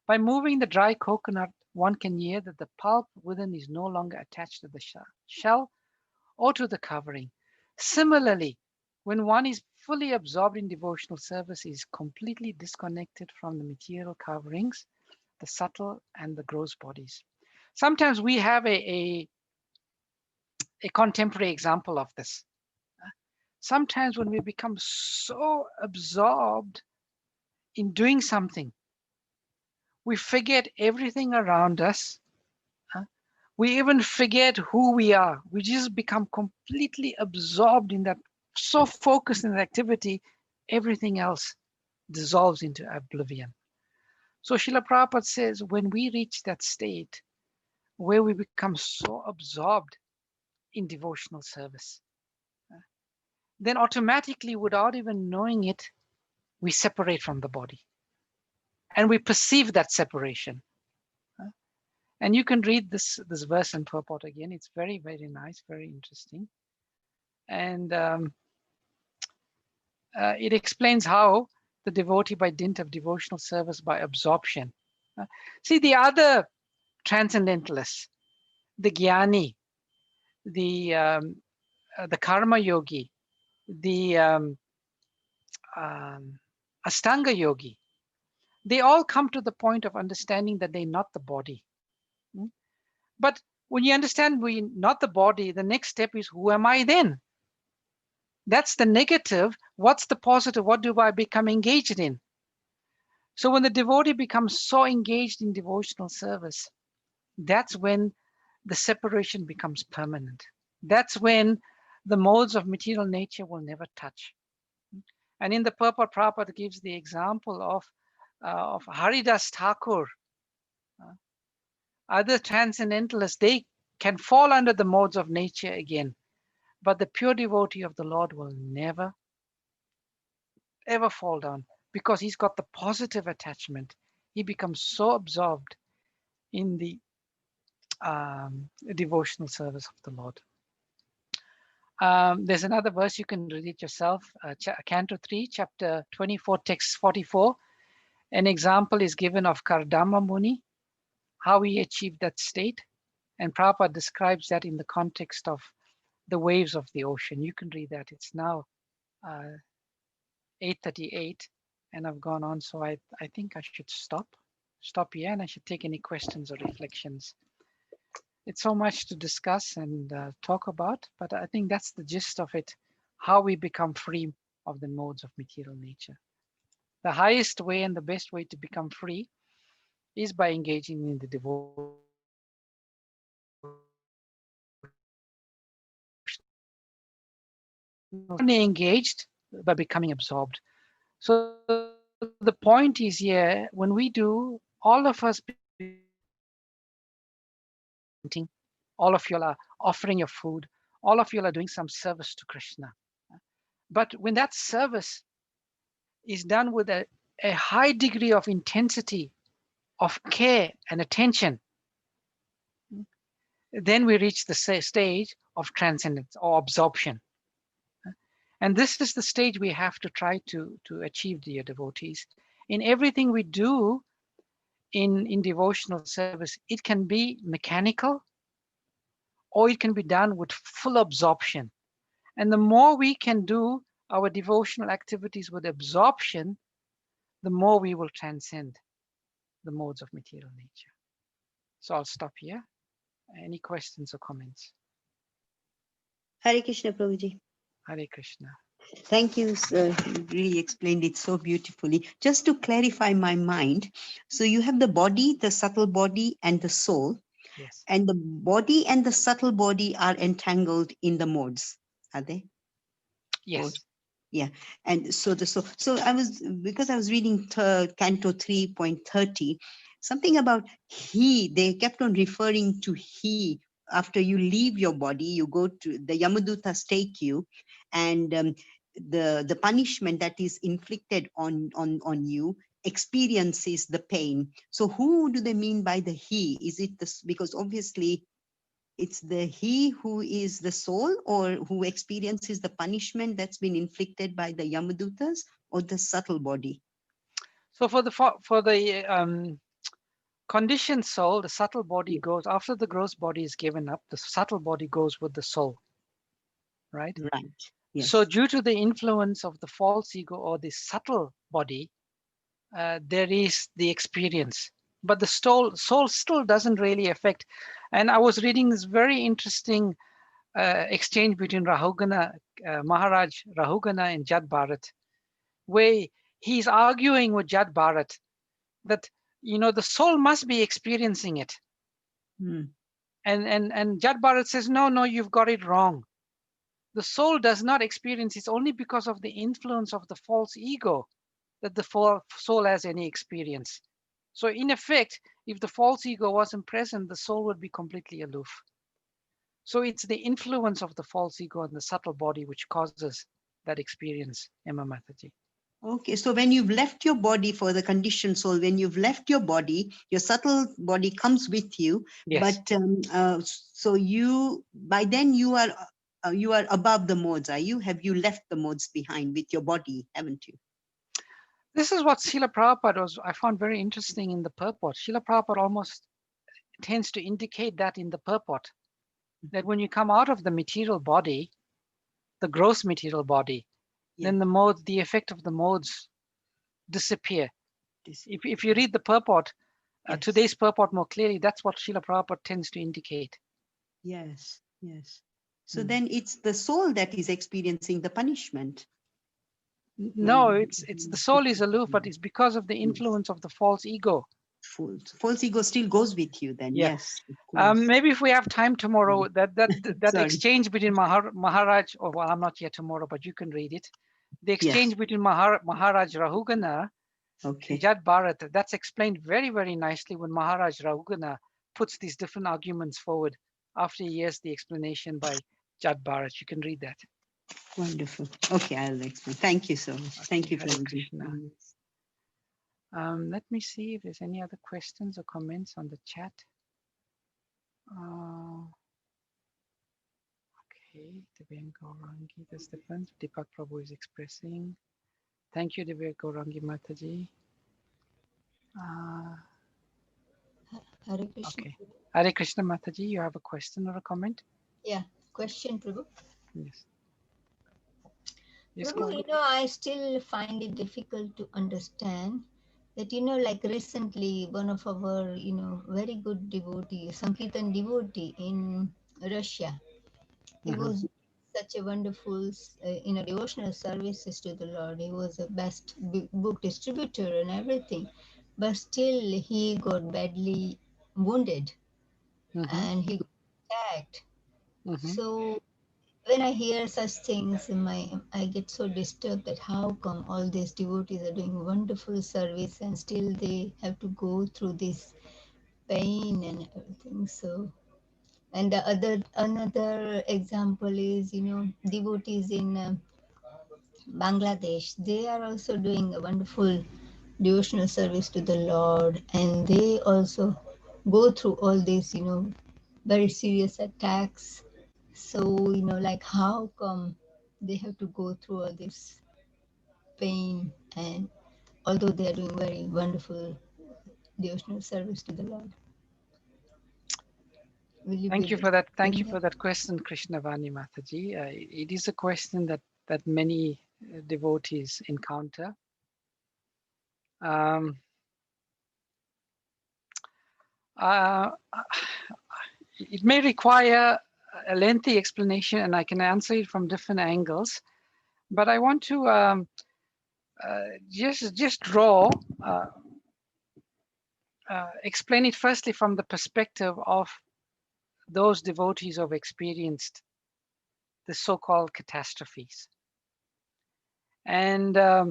By moving the dry coconut, one can hear that the pulp within is no longer attached to the shell or to the covering. Similarly, when one is fully absorbed in devotional service, he is completely disconnected from the material coverings, the subtle and the gross bodies. Sometimes we have a contemporary example of this. Sometimes when we become so absorbed in doing something, we forget everything around us. We even forget who we are. We just become completely absorbed in that, so focused in that activity, everything else dissolves into oblivion. So Srila Prabhupada says, when we reach that state where we become so absorbed in devotional service, then automatically, without even knowing it, we separate from the body. And we perceive that separation. And you can read this verse in purport again. It's very, very nice, very interesting. And it explains how the devotee, by dint of devotional service, by absorption. See, the other transcendentalists, the Jnani, the Karma Yogi, the Ashtanga Yogi, they all come to the point of understanding that they're not the body. But when you understand we're not the body, the next step is, who am I then? That's the negative. What's the positive? What do I become engaged in? So when the devotee becomes so engaged in devotional service, that's when the separation becomes permanent. That's when the modes of material nature will never touch. And in the purport, Prabhupada gives the example of Haridas Thakur. Other transcendentalists, they can fall under the modes of nature again, but the pure devotee of the Lord will never, ever fall down, because he's got the positive attachment. He becomes so absorbed in the devotional service of the Lord. There's another verse, you can read it yourself, Canto 3, chapter 24, text 44. An example is given of Kardama Muni, how he achieved that state. And Prabhupada describes that in the context of the waves of the ocean. You can read that. It's now 8:38, and I've gone on, so I think I should stop here, and I should take any questions or reflections. It's so much to discuss and talk about, but I think that's the gist of it, how we become free of the modes of material nature. The highest way and the best way to become free is by engaging in the devotion. Only engaged by becoming absorbed. So the point is here, when we do, all of us, all of you are offering your food, all of you are doing some service to Krishna. But when that service is done with a high degree of intensity, of care and attention, then we reach the stage of transcendence or absorption. And this is the stage we have to try to achieve, dear devotees. In everything we do in devotional service, it can be mechanical or it can be done with full absorption. And the more we can do our devotional activities with absorption, the more we will transcend the modes of material nature. So I'll stop here. Any questions or comments? Hare Krishna, Prabhuji. Hare Krishna. Thank you, sir. You really explained it so beautifully. Just to clarify my mind, so you have the body, the subtle body, and the soul. Yes. And the body and the subtle body are entangled in the modes, are they? Yes. Or, yeah. And so I was, because I was reading Canto 3.30, something about he, they kept on referring to he. After you leave your body, you go to the Yamadutas take you, and the punishment that is inflicted on you experiences the pain. So who do they mean by the he? Is it this? Because obviously it's the he who is the soul, or who experiences the punishment that's been inflicted by the Yamadutas, or the subtle body? So for the conditioned soul, the subtle body goes after the gross body is given up. The subtle body goes with the soul, right? Right. Yes. So due to the influence of the false ego or the subtle body, there is the experience, but the soul still doesn't really affect. And I was reading this very interesting exchange between Rahugana, Maharaj Rahugana and Jad Bharat, where he's arguing with Jad Bharat that, the soul must be experiencing it. And Jad Bharat says, no, you've got it wrong. The soul does not experience, it's only because of the influence of the false ego that the soul has any experience. So in effect, if the false ego wasn't present, the soul would be completely aloof. So it's the influence of the false ego and the subtle body which causes that experience, Emma Mataji. Okay, so when you've left your body for the conditioned soul, when you've left your body, your subtle body comes with you. Yes. But so you, by then you are above the modes, are you? Have you left the modes behind with your body, haven't you? This is what Srila Prabhupada I found very interesting in the purport. Srila Prabhupada almost tends to indicate that in the purport, that when you come out of the material body, the gross material body, then the effect of the modes disappear. If you read the purport, today's purport more clearly, that's what Srila Prabhupada tends to indicate. Yes, yes. So then it's the soul that is experiencing the punishment. No, it's the soul is aloof, but it's because of the influence of the false ego. False ego still goes with you then, Yeah. yes. Maybe if we have time tomorrow, that Sorry. exchange between Maharaj, or well, I'm not here tomorrow, but you can read it. The exchange between Maharaj Rahugana and Jad Bharat, that's explained very, very nicely when Maharaj Rahugana puts these different arguments forward after he hears the explanation by Jad Bharat. You can read that. Wonderful. Okay, I'll explain. Thank you so much. Thank you, Hare Prabhuji. Krishna. Let me see if there's any other questions or comments on the chat. Okay, Divya Gaurangi, that's different. Deepak Prabhu is expressing. Thank you, Divya Gaurangi Mataji. Hare Krishna. Okay. Hare Krishna Mataji, you have a question or a comment? Yeah, question, Prabhu. Yes. Yes, go Prabhu, ahead. I still find it difficult to understand that, like recently, one of our, very good devotee, Sankirtan devotee in Russia, he was such a wonderful, devotional services to the Lord. He was a best book distributor and everything, but still he got badly wounded and he got attacked. So when I hear such things, I get so disturbed that how come all these devotees are doing wonderful service and still they have to go through this pain and everything. So, and another example is, devotees in Bangladesh. They are also doing a wonderful devotional service to the Lord, and they also go through all these, very serious attacks. So, like how come they have to go through all this pain, and although they are doing very wonderful devotional service to the Lord? Will you Thank be you able for that. to Thank you explain for that question, Krishnavani Mataji. It is a question that many devotees encounter. It may require a lengthy explanation, and I can answer it from different angles. But I want to just explain it firstly from the perspective of those devotees who have experienced the so-called catastrophes. And I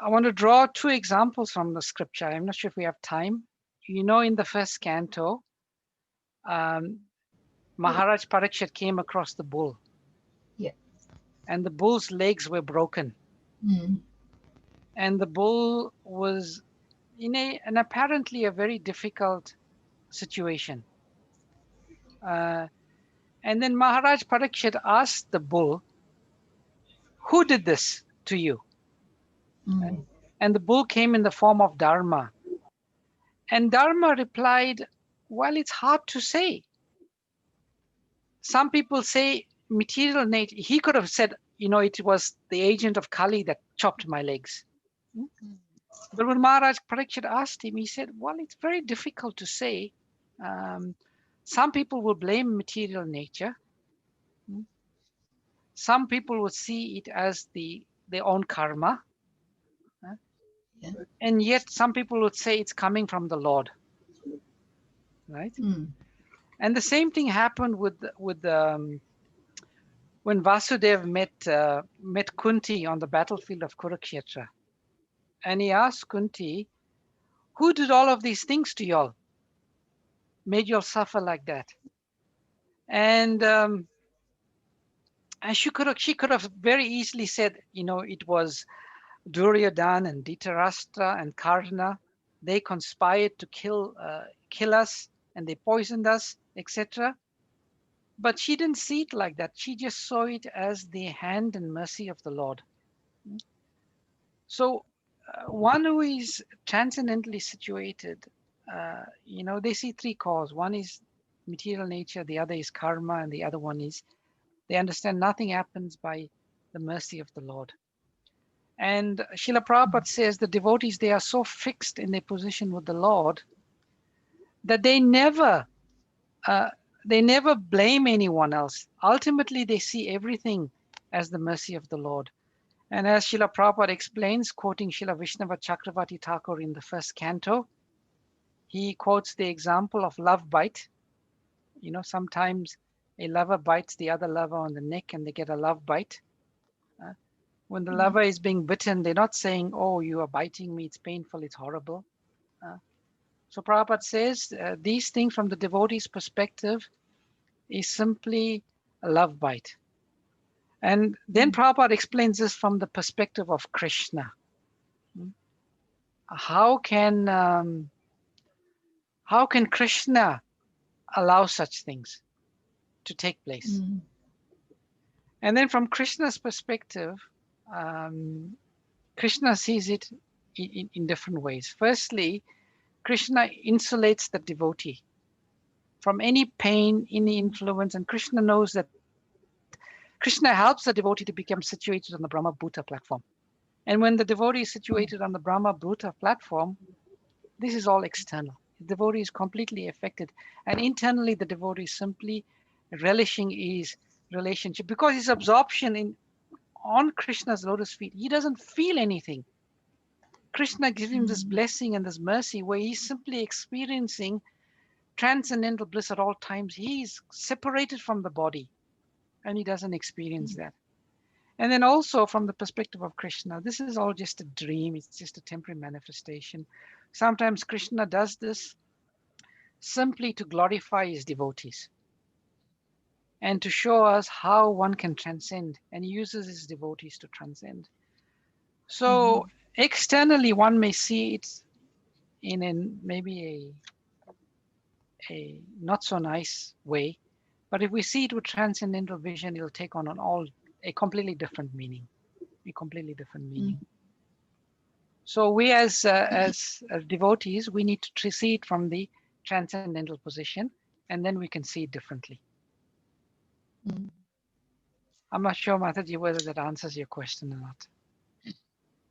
want to draw two examples from the scripture. I'm not sure if we have time. In the first canto, Maharaj Parikshit came across the bull. Yeah. And the bull's legs were broken. And the bull was in an apparently a very difficult situation. And then Maharaj Parikshit asked the bull, "Who did this to you?" And the bull came in the form of Dharma. And Dharma replied, "Well, it's hard to say. Some people say material nature." He could have said, it was the agent of Kali that chopped my legs. But when Maharaj Parikshit asked him, he said, "Well, it's very difficult to say. Some people will blame material nature. Some people would see it as their own karma. And yet some people would say it's coming from the Lord." Right? And the same thing happened with when Vasudev met Kunti on the battlefield of Kurukshetra. And he asked Kunti, "Who did all of these things to y'all? Made y'all suffer like that?" And she could have very easily said, it was Duryodhana and Dhritarashtra and Karna. They conspired to kill us, and they poisoned us, etc. But she didn't see it like that. She just saw it as the hand and mercy of the Lord. So one who is transcendently situated they see three causes. One is material nature, the other is karma, and the other one is they understand nothing happens by the mercy of the Lord. And Srila Prabhupada says the devotees, they are so fixed in their position with the Lord that they never blame anyone else. Ultimately, they see everything as the mercy of the Lord. And as Srila Prabhupada explains, quoting Srila Vishnava Chakravarti Thakur in the first canto, he quotes the example of love bite. Sometimes a lover bites the other lover on the neck and they get a love bite. When the lover is being bitten, they're not saying, oh, you are biting me, it's painful, it's horrible. So Prabhupada says these things from the devotee's perspective is simply a love bite. And then Prabhupada explains this from the perspective of Krishna. How can Krishna allow such things to take place? And then from Krishna's perspective, Krishna sees it in different ways. Firstly, Krishna insulates the devotee from any pain, any influence, and Krishna knows that Krishna helps the devotee to become situated on the Brahma Bhuta platform. And when the devotee is situated on the Brahma Bhuta platform, this is all external. The devotee is completely affected. And internally, the devotee is simply relishing his relationship because his absorption on Krishna's lotus feet, he doesn't feel anything. Krishna gives him this blessing and this mercy where he's simply experiencing transcendental bliss at all times. He's separated from the body and he doesn't experience that. And then also from the perspective of Krishna, this is all just a dream. It's just a temporary manifestation. Sometimes Krishna does this simply to glorify his devotees and to show us how one can transcend, and he uses his devotees to transcend. So externally, one may see it in maybe a not so nice way, but if we see it with transcendental vision, it'll take on a completely different meaning, So we as devotees, we need to see it from the transcendental position, and then we can see it differently. I'm not sure, Mataji, whether that answers your question or not.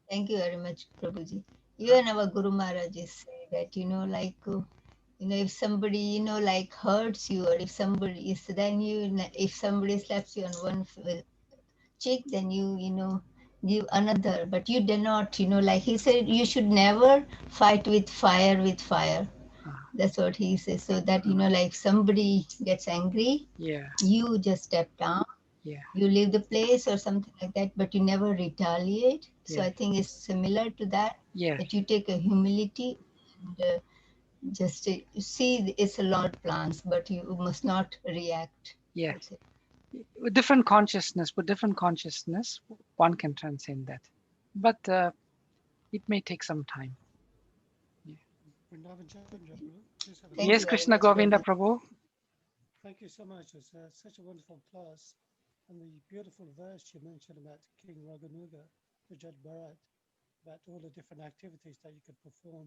Thank you very much, Prabhuji. Even our Guru Maharaji say that, if somebody, like hurts you, or if somebody is, then if somebody slaps you on one cheek, then you give another, but you dare not, like he said, you should never fight with fire. That's what he says. So that, like somebody gets angry, you just step down, you leave the place or something like that, but you never retaliate. So I think it's similar to that, that you take a humility and just see it's a Lord plans, but you must not react. Yes. With different consciousness, one can transcend that. But it may take some time. Yes, Krishna Govinda Prabhu. Thank you so much. It's such a wonderful class. And the beautiful verse you mentioned about King Raghunaga, the Jad Bharat, about all the different activities that you could perform,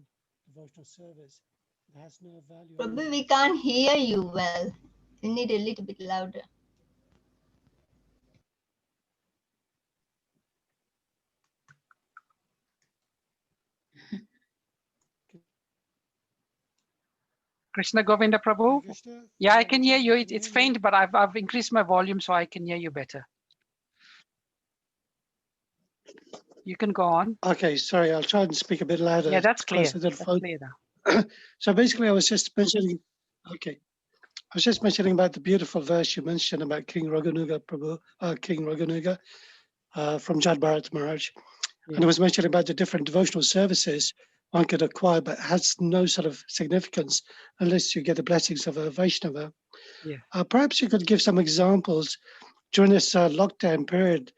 devotional service, it has no value. Probably we can't hear you well. You need a little bit louder. Krishna Govinda Prabhu. Yeah, I can hear you. It's faint, but I've increased my volume so I can hear you better. You can go on. Okay, sorry, I'll try and speak a bit louder. Yeah, that's clear. That's clear now. So basically, I was just mentioning, about the beautiful verse you mentioned about King Raghunaga Prabhu, King Raghunaga from Jad Bharat Maharaj. And it was mentioning about the different devotional services one could acquire, but has no sort of significance unless you get the blessings of a Vaishnava. Perhaps you could give some examples during this lockdown period,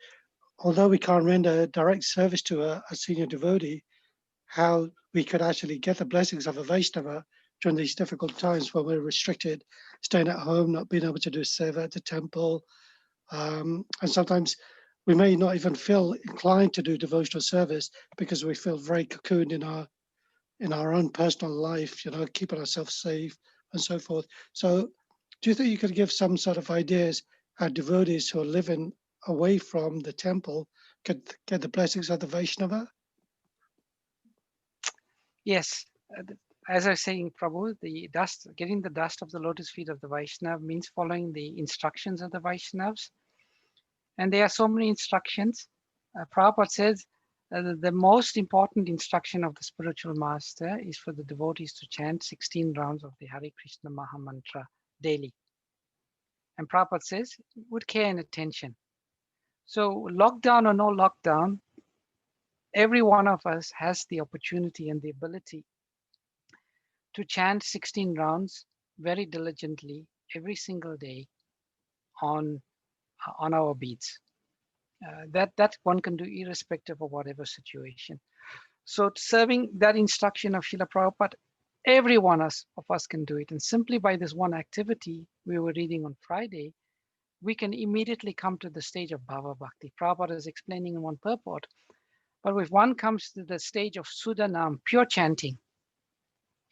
although we can't render direct service to a senior devotee, how we could actually get the blessings of a Vaishnava during these difficult times when we're restricted, staying at home, not being able to do seva at the temple. And sometimes we may not even feel inclined to do devotional service because we feel very cocooned in our in our own personal life, keeping ourselves safe and so forth. So do you think you could give some sort of ideas how devotees who are living away from the temple could get the blessings of the Vaishnava? Yes. As I was saying, Prabhu, getting the dust of the lotus feet of the Vaishnava means following the instructions of the Vaishnavas. And there are so many instructions. Prabhupada says the most important instruction of the spiritual master is for the devotees to chant 16 rounds of the Hare Krishna Maha Mantra daily. And Prabhupada says, with care and attention. So lockdown or no lockdown, every one of us has the opportunity and the ability to chant 16 rounds very diligently every single day on our beads. That one can do irrespective of whatever situation. So serving that instruction of Srila Prabhupada, every one of us can do it. And simply by this one activity we were reading on Friday, we can immediately come to the stage of Bhava Bhakti. Prabhupada is explaining in one purport. But if one comes to the stage of Sudanam, pure chanting,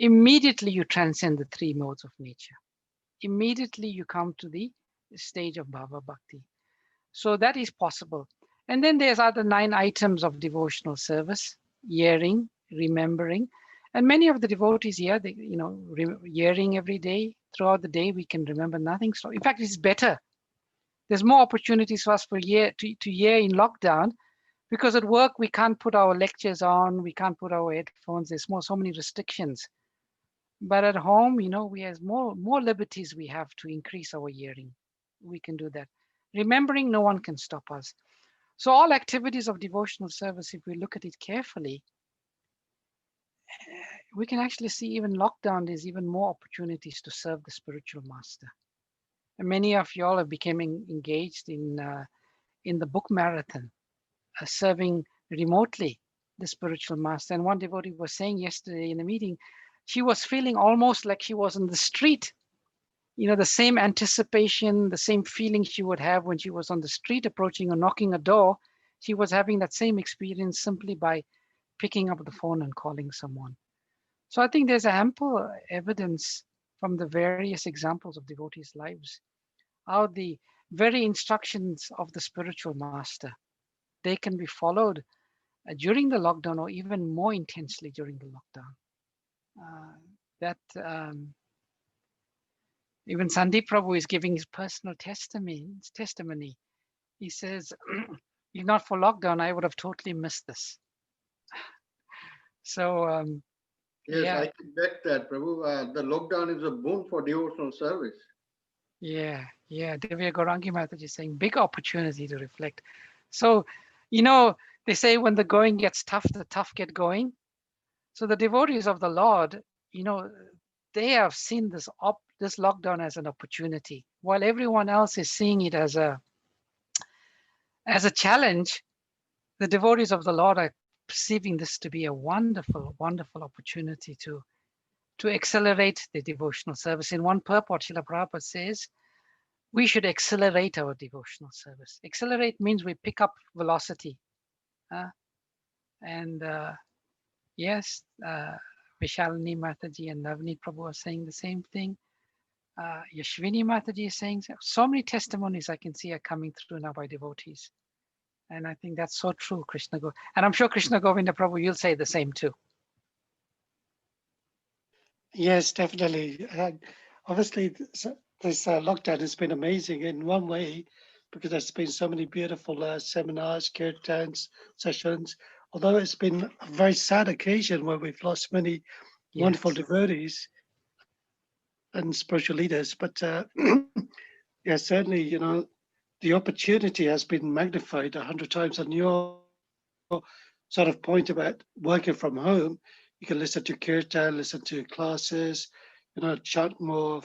immediately you transcend the three modes of nature. Immediately you come to the stage of Bhava Bhakti. So that is possible. And then there's other 9 items of devotional service: hearing, remembering. And many of the devotees here, hearing every day, throughout the day, we can remember nothing. So in fact, it's better. There's more opportunities for us to hear in lockdown, because at work we can't put our lectures on, we can't put our headphones. There's so many restrictions. But at home, we have more liberties we have to increase our hearing. We can do that. Remembering, no one can stop us. So all activities of devotional service, if we look at it carefully, we can actually see even lockdown, there's even more opportunities to serve the spiritual master. And many of you all have become engaged in the book marathon, serving remotely the spiritual master. And one devotee was saying yesterday in a meeting, she was feeling almost like she was on the street. The same anticipation, the same feeling she would have when she was on the street approaching or knocking a door, she was having that same experience simply by picking up the phone and calling someone. So I think there's ample evidence from the various examples of devotees' lives, how the very instructions of the spiritual master, they can be followed during the lockdown or even more intensely during the lockdown. Even Sandeep Prabhu is giving his personal testimony. He says, if not for lockdown, I would have totally missed this. So, yes, yeah. I can bet that, Prabhu. The lockdown is a boon for devotional service. Yeah. Divya Gaurangi Mataji is saying, big opportunity to reflect. So, they say when the going gets tough, the tough get going. So the devotees of the Lord, they have seen this lockdown as an opportunity, while everyone else is seeing it as a challenge. The devotees of the Lord are perceiving this to be a wonderful, wonderful opportunity to accelerate the devotional service. In one purport, Srila Prabhupada says, we should accelerate our devotional service. Accelerate means we pick up velocity. Yes, Vishalini Mataji and Navneet Prabhu are saying the same thing. Yashvini Mataji is saying so many testimonies I can see are coming through now by devotees. And I think that's so true, Krishna Govinda. And I'm sure Krishna Govinda Prabhu, you'll say the same too. Yes, definitely. Obviously, this lockdown has been amazing in one way, because there's been so many beautiful seminars, kirtans, sessions. Although it's been a very sad occasion where we've lost many wonderful devotees and spiritual leaders, but yeah, certainly, the opportunity has been magnified 100 times. And your sort of point about working from home, you can listen to kirtan, listen to classes, chant more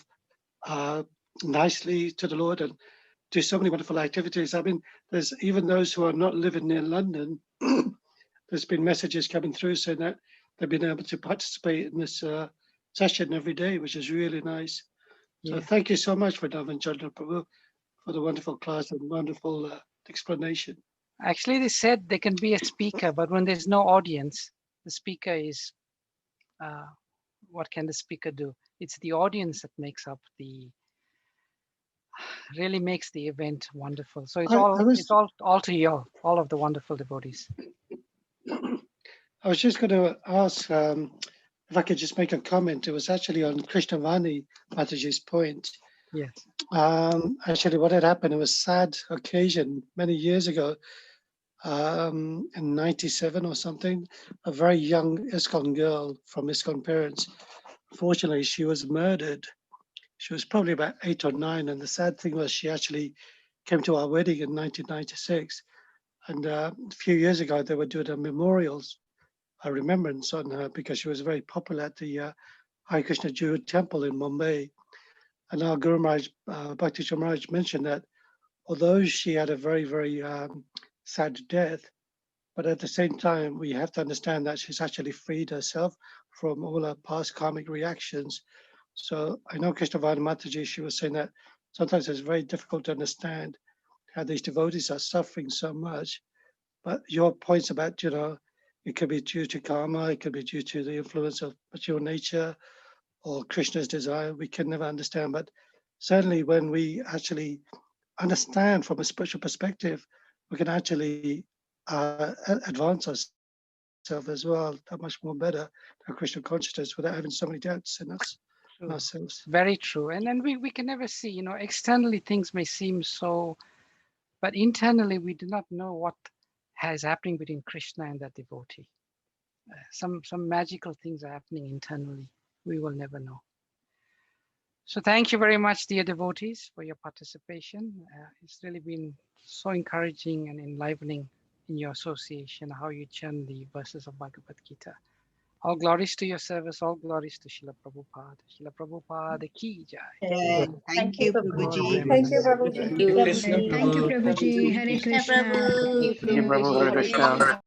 nicely to the Lord, and do so many wonderful activities. I mean, there's even those who are not living near London. There's been messages coming through saying that they've been able to participate in this session every day, which is really nice. So thank you so much, Vrindavan Chandra Prabhu, for the wonderful class and wonderful explanation. Actually, they said they can be a speaker, but when there's no audience, the speaker is what can the speaker do? It's the audience that makes up really makes the event wonderful. So it's all to you, all of the wonderful devotees. I was just going to ask if I could just make a comment. It was actually on Krishnavani Mataji's point. Yes. Actually, what had happened, it was a sad occasion many years ago, in 97 or something, a very young ISKCON girl from ISKCON parents. Unfortunately, she was murdered. She was probably about 8 or 9. And the sad thing was she actually came to our wedding in 1996. And a few years ago, they were doing a memorials, a remembrance on her because she was very popular at the Hare Krishna Jewish temple in Mumbai. And our Guru Maharaj, Bhakti Maharaj mentioned that although she had a very, very sad death, but at the same time, we have to understand that she's actually freed herself from all her past karmic reactions. So I know Krishnavani Mataji, she was saying that sometimes it's very difficult to understand how these devotees are suffering so much. But your points about, it could be due to karma, it could be due to the influence of material nature or Krishna's desire, we can never understand. But certainly when we actually understand from a spiritual perspective, we can actually advance ourselves as well, that much more better, our Krishna consciousness, without having so many doubts in us, in ourselves. Very true. And then we can never see, externally things may seem so, but internally we do not know what is happening between Krishna and that devotee. Some magical things are happening internally. We will never know. So thank you very much, dear devotees, for your participation. It's really been so encouraging and enlivening in your association, how you chant the verses of Bhagavad Gita. All glories to your service, all glories to Srila Prabhupada. Srila Prabhupada ki jai. Thank you, Prabhuji. Thank you, Prabhuji. Thank you, Prabhuji. Hare Krishna Krishna. Prabhu. Thank you, Prabhu. Hare Krishna.